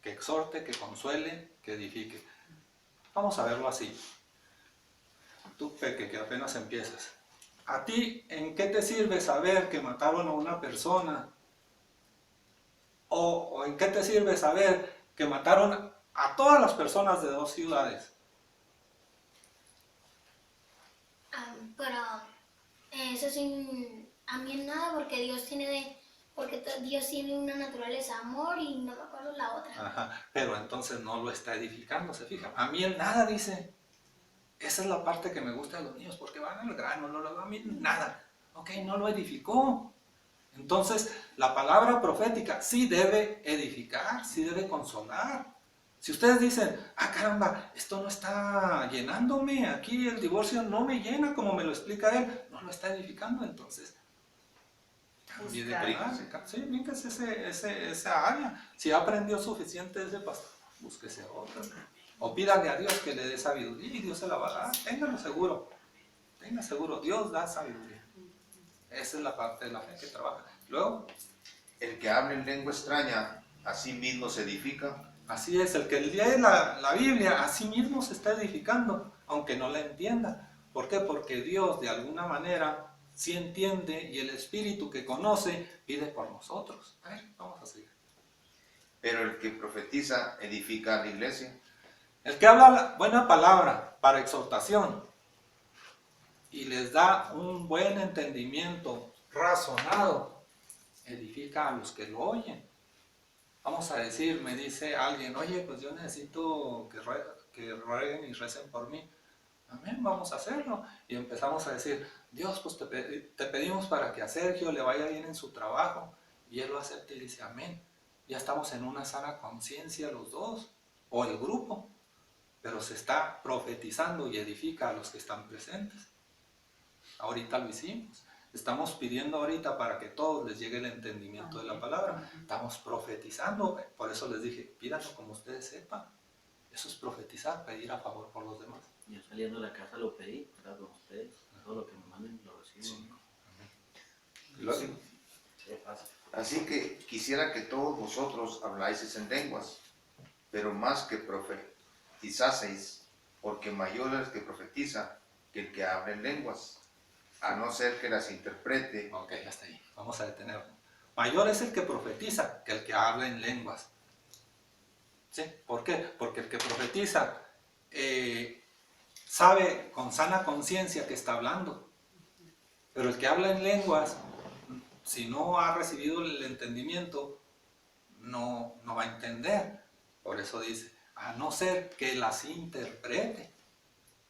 Que exhorte, que consuele, que edifique. Vamos a verlo así. Tú, Peque, que apenas empiezas. ¿A ti en qué te sirve saber que mataron a una persona? ¿O en qué te sirve saber que mataron a todas las personas de 2 ciudades. Pero eso sin a mí nada porque Dios tiene una naturaleza amor y no me acuerdo la otra. Ajá, pero entonces no lo está edificando, se fija. A mí él nada dice. Esa es la parte que me gusta de los niños, porque van al grano, a mí nada. Ok, no lo edificó. Entonces, la palabra profética sí debe edificar, sí debe consolar. Si ustedes dicen, ah caramba, esto no está llenándome, aquí el divorcio no me llena como me lo explica él, no lo está edificando, entonces cambie de clase, sí, bríncase esa área. Si aprendió suficiente ese pastor, búsquese otra. O pídale a Dios que le dé sabiduría y Dios se la va a dar. Téngalo seguro, tenga seguro, Dios da sabiduría. Esa es la parte de la fe que trabaja. Luego, el que habla en lengua extraña, a sí mismo se edifica. Así es, el que lee la Biblia a sí mismo se está edificando, aunque no la entienda. ¿Por qué? Porque Dios de alguna manera sí entiende y el Espíritu que conoce pide por nosotros. A ver, vamos a seguir. Pero el que profetiza edifica a la iglesia. El que habla la buena palabra para exhortación y les da un buen entendimiento razonado, edifica a los que lo oyen. Vamos a decir, me dice alguien, oye, pues yo necesito que rueguen y recen por mí. Amén, vamos a hacerlo. Y empezamos a decir, Dios, pues te pedimos para que a Sergio le vaya bien en su trabajo. Y él lo acepta y dice, amén. Ya estamos en una sana conciencia los dos, o el grupo. Pero se está profetizando y edifica a los que están presentes. Ahorita lo hicimos. Estamos pidiendo ahorita para que todos les llegue el entendimiento de la palabra. Estamos profetizando. Por eso les dije, pídanlo como ustedes sepan. Eso es profetizar, pedir a favor por los demás. Yo saliendo de la casa lo pedí, ¿verdad? Con ustedes. Todo lo que me manden lo recibo. Sí. Es fácil. Así que quisiera que todos vosotros habláis en lenguas, pero más que profetizaseis, porque mayor es el que profetiza que el que habla en lenguas, a no ser que las interprete. Ok, hasta ahí. Vamos a detenerlo. Mayor es el que profetiza que el que habla en lenguas. ¿Sí? ¿Por qué? Porque el que profetiza sabe con sana conciencia que está hablando. Pero el que habla en lenguas, si no ha recibido el entendimiento, no va a entender. Por eso dice, a no ser que las interprete,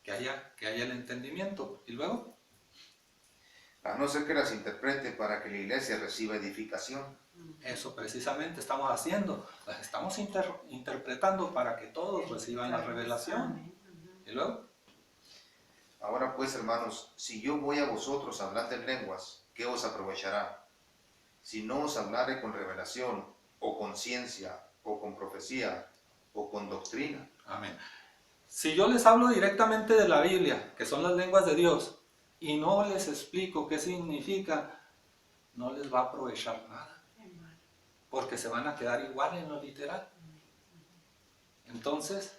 que haya el entendimiento. Y luego, A no ser que las interprete para que la iglesia reciba edificación. eso precisamente estamos haciendo. Las estamos interpretando para que todos reciban la revelación. Y luego, Ahora pues, hermanos, si yo voy a vosotros hablando en lenguas, ¿qué os aprovechará? Si no os hablare con revelación, o con ciencia, o con profecía, o con doctrina. amén. Si yo les hablo directamente de la Biblia, que son las lenguas de Dios, y no les explico qué significa, no les va a aprovechar nada, porque se van a quedar igual en lo literal. Entonces,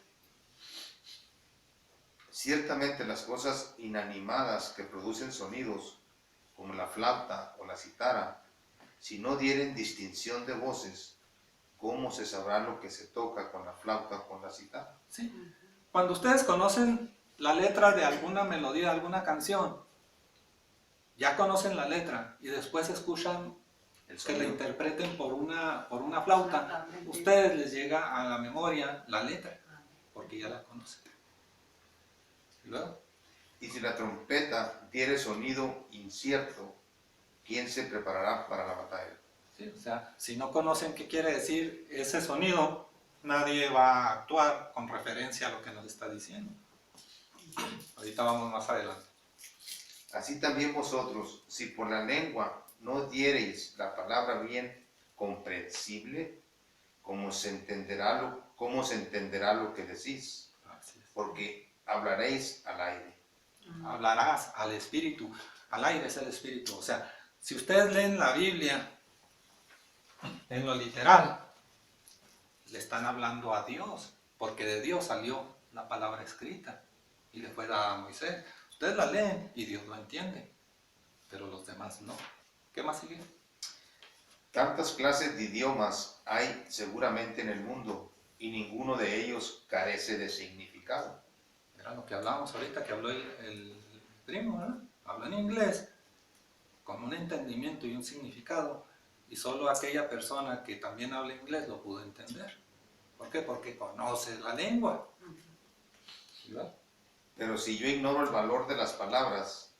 Ciertamente las cosas inanimadas que producen sonidos, como la flauta o la citara, si no dieren distinción de voces, ¿cómo se sabrá lo que se toca con la flauta o con la citara? ¿sí? Cuando ustedes conocen la letra de alguna melodía, de alguna canción, ya conocen la letra y después escuchan El que la sonido. interpreten por una flauta, ustedes les llega a la memoria la letra, porque ya la conocen. ¿Y luego? Y si la trompeta diere sonido incierto, ¿quién se preparará para la batalla? ¿Sí? O sea, si no conocen qué quiere decir ese sonido, nadie va a actuar con referencia a lo que nos está diciendo. Ahorita vamos más adelante. Así también vosotros, si por la lengua no diereis la palabra bien comprensible, ¿cómo se entenderá lo que decís? Así es. Porque hablaréis al aire. Hablarás al Espíritu. Al aire es el Espíritu. O sea, si ustedes leen la Biblia en lo literal, le están hablando a Dios, porque de Dios salió la palabra escrita y le fue dada a Moisés. Ustedes la leen y Dios lo entiende, pero los demás no. ¿Qué más sigue? Tantas clases de idiomas hay seguramente en el mundo, y ninguno de ellos carece de significado. Era lo que hablábamos ahorita, que habló el primo, ¿verdad? Habló en inglés, con un entendimiento y un significado, y solo aquella persona que también habla inglés lo pudo entender. ¿Por qué? Porque conoce la lengua. ¿Verdad? Pero si yo ignoro el valor de las palabras,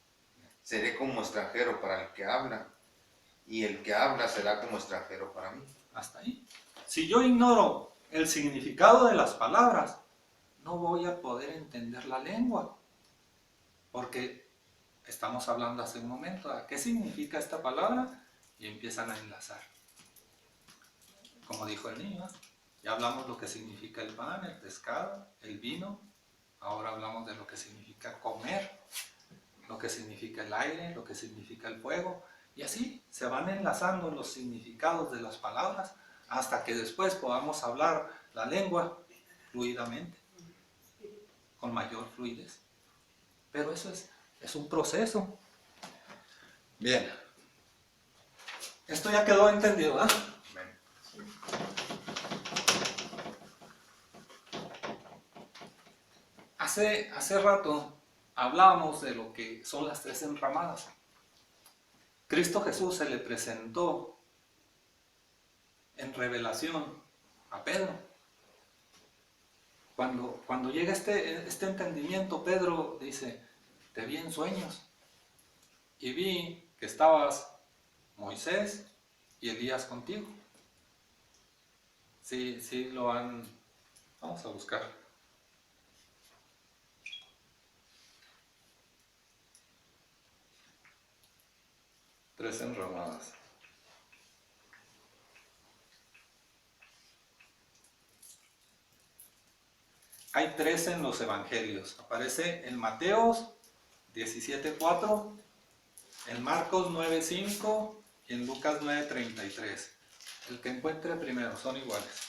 seré como extranjero para el que habla, y el que habla será como extranjero para mí. Hasta ahí. Si yo ignoro el significado de las palabras, no voy a poder entender la lengua. Porque estamos hablando hace un momento, ¿a qué significa esta palabra? Y empiezan a enlazar. Como dijo el niño, ya hablamos lo que significa el pan, el pescado, el vino. Ahora hablamos de lo que significa comer, lo que significa el aire, lo que significa el fuego. Y así se van enlazando los significados de las palabras hasta que después podamos hablar la lengua fluidamente, con mayor fluidez. Pero eso es un proceso. Bien. Esto ya quedó entendido, ¿verdad? Amén. Hace rato hablábamos de lo que son las 3 enramadas. Cristo Jesús se le presentó en revelación a Pedro. Cuando llega este entendimiento, Pedro dice, te vi en sueños y vi que estabas Moisés y Elías contigo. Sí lo han... Vamos a buscar. Tres enramadas. Hay 3 en los evangelios. Aparece en Mateos 17:4, en Marcos 9:5 y en Lucas 9:33. El que encuentre primero, son iguales.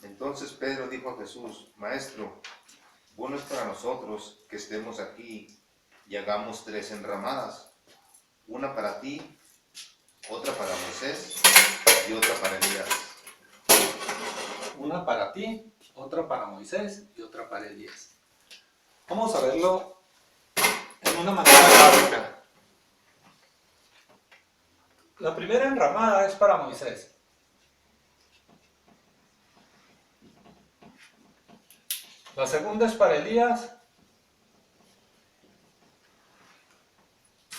Entonces Pedro dijo a Jesús, Maestro, bueno es para nosotros que estemos aquí y hagamos 3 enramadas, una para ti, otra para Moisés y otra para Elías. Una para ti, otra para Moisés y otra para Elías. Vamos a verlo en una manera gráfica. La primera enramada es para Moisés. La segunda es para Elías.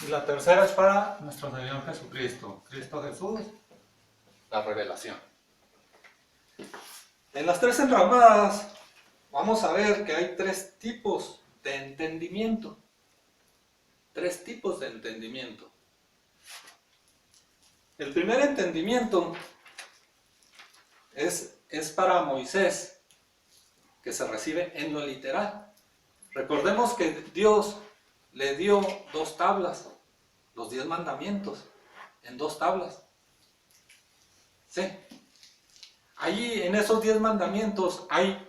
Y la tercera es para nuestro Señor Jesucristo. Cristo Jesús, la revelación. En las 3 enramadas vamos a ver que hay 3 tipos de entendimiento. 3 tipos de entendimiento. El primer entendimiento es para Moisés, que se recibe en lo literal. Recordemos que Dios le dio 2 tablas, los 10 mandamientos, en 2 tablas. Sí. Allí en esos 10 mandamientos hay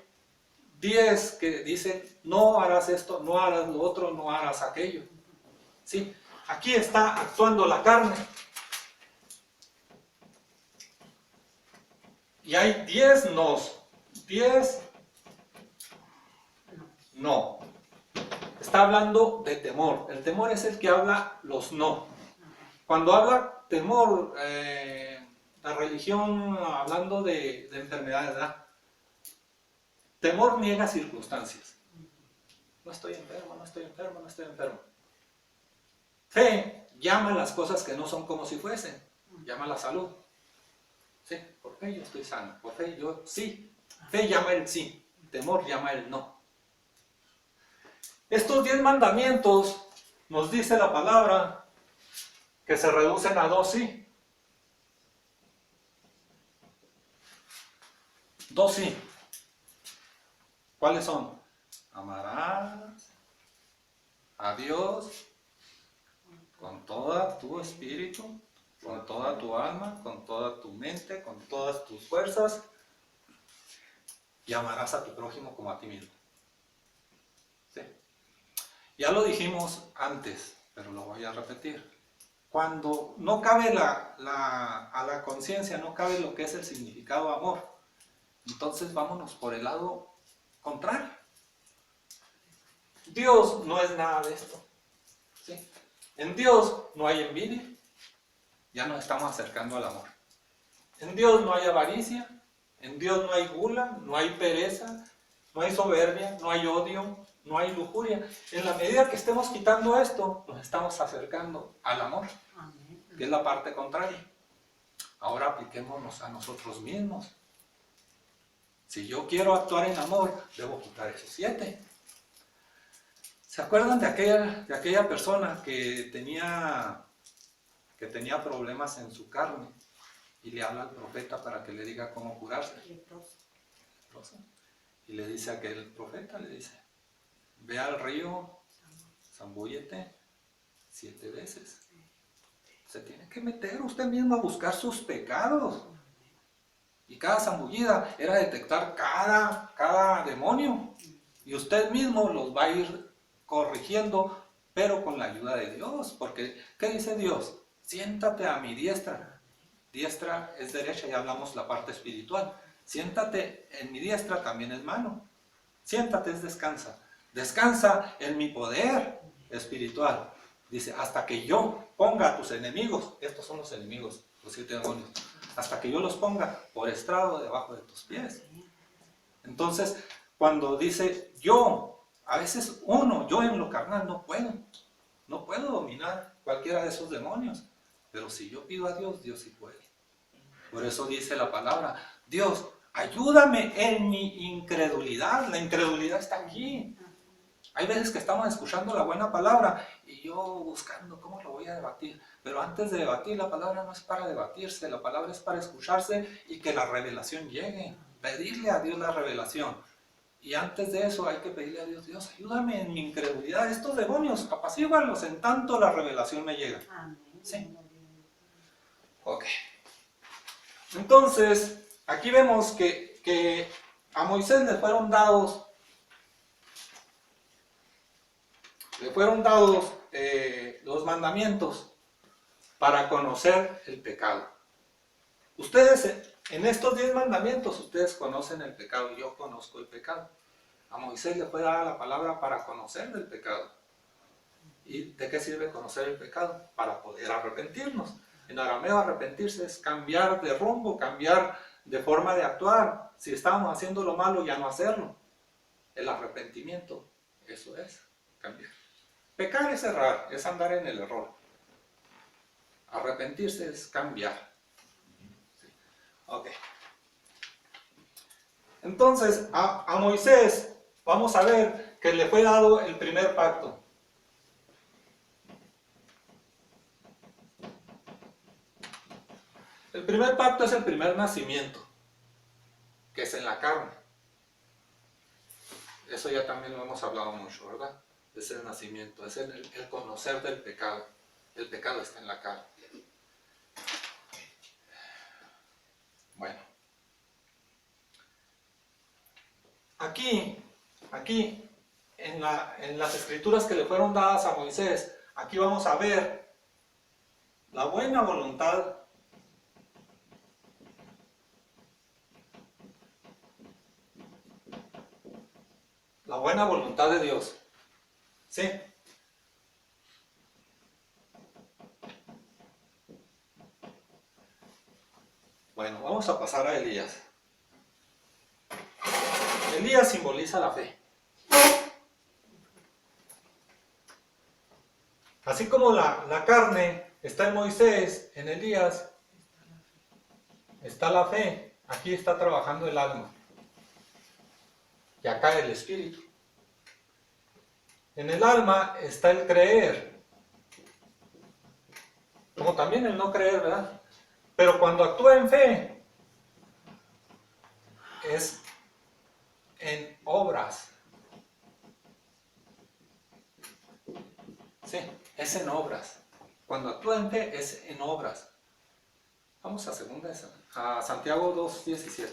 10 que dicen, no harás esto, no harás lo otro, no harás aquello. Sí. Aquí está actuando la carne. Y hay 10 nos, 10 no. Está hablando de temor. El temor es el que habla los no. Cuando habla temor, la religión, hablando de enfermedades, ¿verdad? Temor niega circunstancias. No estoy enfermo, no estoy enfermo, no estoy enfermo. Fe llama las cosas que no son como si fuesen. Llama la salud. Sí, por fe yo estoy sano. Por fe yo sí. Fe llama el sí. Temor llama el no. Estos 10 mandamientos, nos dice la palabra, que se reducen a 2 sí. 2 sí. ¿Cuáles son? Amarás a Dios con todo tu espíritu, con toda tu alma, con toda tu mente, con todas tus fuerzas, y amarás a tu prójimo como a ti mismo. ¿Sí? Ya lo dijimos antes, pero lo voy a repetir. cuando no cabe a la conciencia, no cabe lo que es el significado amor, entonces vámonos por el lado contrario. Dios no es nada de esto, ¿sí? En Dios no hay envidia, ya nos estamos acercando al amor. En Dios no hay avaricia, en Dios no hay gula, no hay pereza, no hay soberbia, no hay odio, no hay lujuria. En la medida que estemos quitando esto, nos estamos acercando al amor, Amén. que es la parte contraria. Ahora apliquémonos a nosotros mismos. Si yo quiero actuar en amor, debo quitar esos 7. ¿Se acuerdan de aquella persona que tenía problemas en su carne y le habla al profeta para que le diga cómo curarse? Leproso. Y le dice a aquel profeta, le dice, ve al río, zambúllete 7 veces. Se tiene que meter usted mismo a buscar sus pecados. Y cada zambullida era detectar cada demonio. Y usted mismo los va a ir corrigiendo, pero con la ayuda de Dios. Porque, ¿qué dice Dios? Siéntate a mi diestra. Diestra es derecha, ya hablamos la parte espiritual. Siéntate en mi diestra, también es mano. Siéntate es descansa. Descansa en mi poder espiritual. Dice, hasta que yo ponga a tus enemigos, estos son los enemigos, los 7 demonios, hasta que yo los ponga por estrado debajo de tus pies. Entonces, cuando dice yo, a veces yo en lo carnal no puedo dominar cualquiera de esos demonios, pero si yo pido a Dios, Dios sí puede. Por eso dice la palabra, Dios, ayúdame en mi incredulidad. La incredulidad está aquí. Hay veces que estamos escuchando la buena palabra y yo buscando cómo lo voy a debatir. Pero antes de debatir, la palabra no es para debatirse, la palabra es para escucharse y que la revelación llegue. Pedirle a Dios la revelación. Y antes de eso hay que pedirle a Dios, Dios, ayúdame en mi incredulidad. Estos demonios, apacígualos en tanto la revelación me llega. Amén. Sí. Ok. Entonces, aquí vemos que a Moisés le fueron dados los mandamientos para conocer el pecado. Ustedes, en estos 10 mandamientos, ustedes conocen el pecado, yo conozco el pecado. A Moisés le fue dada la palabra para conocer del pecado. ¿Y de qué sirve conocer el pecado? Para poder arrepentirnos. En arameo, arrepentirse es cambiar de rumbo, cambiar de forma de actuar. Si estábamos haciendo lo malo, ya no hacerlo. El arrepentimiento, eso es cambiar. Pecar es errar, es andar en el error. Arrepentirse es cambiar. Sí. Ok. Entonces, a Moisés, vamos a ver que le fue dado el primer pacto. El primer pacto es el primer nacimiento, que es en la carne. Eso ya también lo hemos hablado mucho, ¿verdad? Es el nacimiento, es el conocer del pecado. El pecado está en la carne. Bueno. Aquí, en las escrituras que le fueron dadas a Moisés, aquí vamos a ver la buena voluntad de Dios. ¿Sí? Bueno, vamos a pasar a Elías. Elías simboliza la fe. Así como la carne está en Moisés, en Elías está la fe. Aquí está trabajando el alma. Y acá el espíritu. En el alma está el creer, como también el no creer, ¿verdad? Pero cuando actúa en fe, es en obras. Sí, es en obras. Cuando actúa en fe, es en obras. Vamos a Santiago 2:17.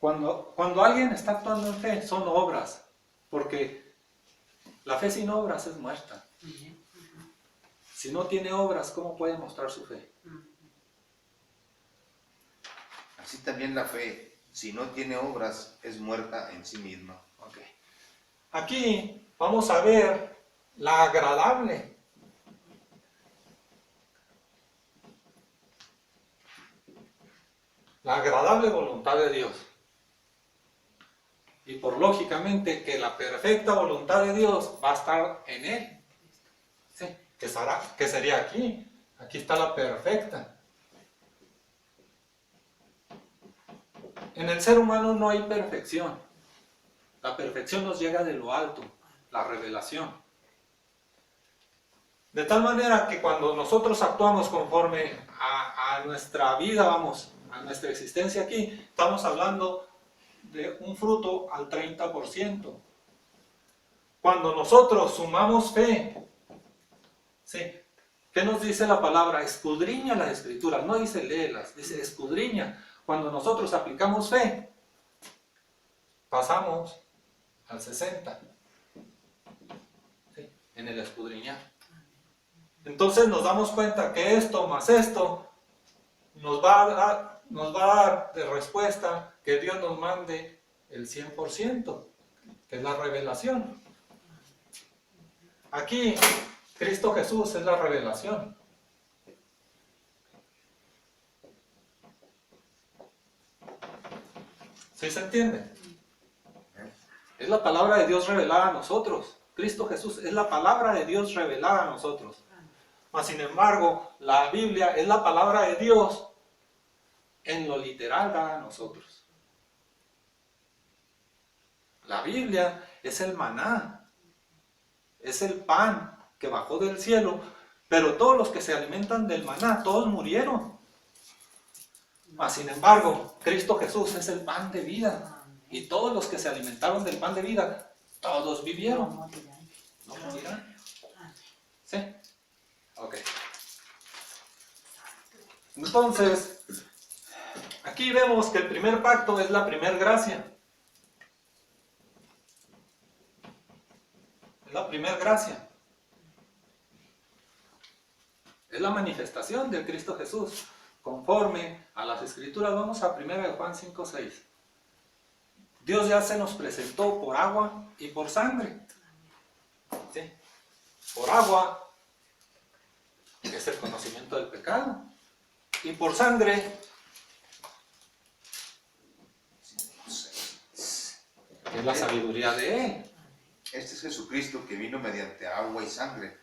Cuando alguien está actuando en fe, son obras, porque la fe sin obras es muerta. Si no tiene obras, ¿cómo puede mostrar su fe? Así también la fe, si no tiene obras, es muerta en sí misma. Ok. Aquí vamos a ver la agradable. La agradable voluntad de Dios. Y por lógicamente que la perfecta voluntad de Dios va a estar en Él. Sí, que sería aquí. Aquí está la perfecta. En el ser humano no hay perfección. La perfección nos llega de lo alto, la revelación. De tal manera que cuando nosotros actuamos conforme a nuestra vida, vamos, a nuestra existencia aquí, estamos hablando de un fruto al 30%. Cuando nosotros sumamos fe, ¿sí? ¿Qué nos dice la palabra? Escudriña las escrituras, no dice léelas, dice escudriña. Cuando nosotros aplicamos fe, pasamos al 60%, ¿sí? En el escudriñar. Entonces nos damos cuenta que esto más esto nos va a dar de respuesta que Dios nos mande el 100%, que es la revelación. Aquí, Cristo Jesús es la revelación. ¿Sí se entiende? Es la palabra de Dios revelada a nosotros. Cristo Jesús es la palabra de Dios revelada a nosotros. Mas, sin embargo, la Biblia es la palabra de Dios en lo literal dada a nosotros. La Biblia es el maná, es el pan que bajó del cielo, pero todos los que se alimentan del maná, todos murieron. Mas, sin embargo, Cristo Jesús es el pan de vida, y todos los que se alimentaron del pan de vida, todos vivieron. ¿No morirán? ¿Sí? Ok. Entonces, aquí vemos que el primer pacto es la primer gracia. Es la primer gracia. Es la manifestación del Cristo Jesús. Conforme a las Escrituras, vamos a 1 Juan 5:6. Dios ya se nos presentó por agua y por sangre. ¿Sí? Por agua, que es el conocimiento del pecado, y por sangre, que es la sabiduría de Él. Este es Jesucristo que vino mediante agua y sangre,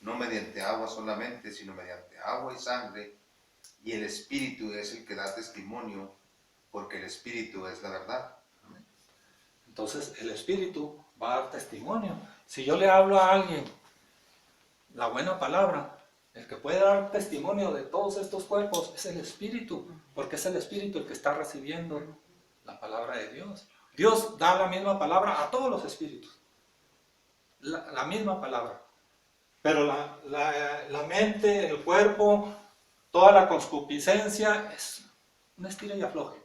no mediante agua solamente, sino mediante agua y sangre, y el Espíritu es el que da testimonio, porque el Espíritu es la verdad. Entonces el Espíritu va a dar testimonio. Si yo le hablo a alguien la buena palabra, el que puede dar testimonio de todos estos cuerpos es el Espíritu, porque es el Espíritu el que está recibiendo la palabra de Dios. Dios da la misma palabra a todos los espíritus, la misma palabra, pero la mente, el cuerpo, toda la concupiscencia es un estira y afloje.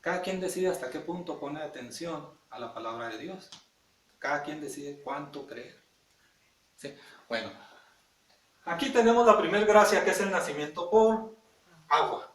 Cada quien decide hasta qué punto pone atención a la palabra de Dios. Cada quien decide cuánto creer. ¿Sí? Bueno, aquí tenemos la primera gracia, que es el nacimiento por agua.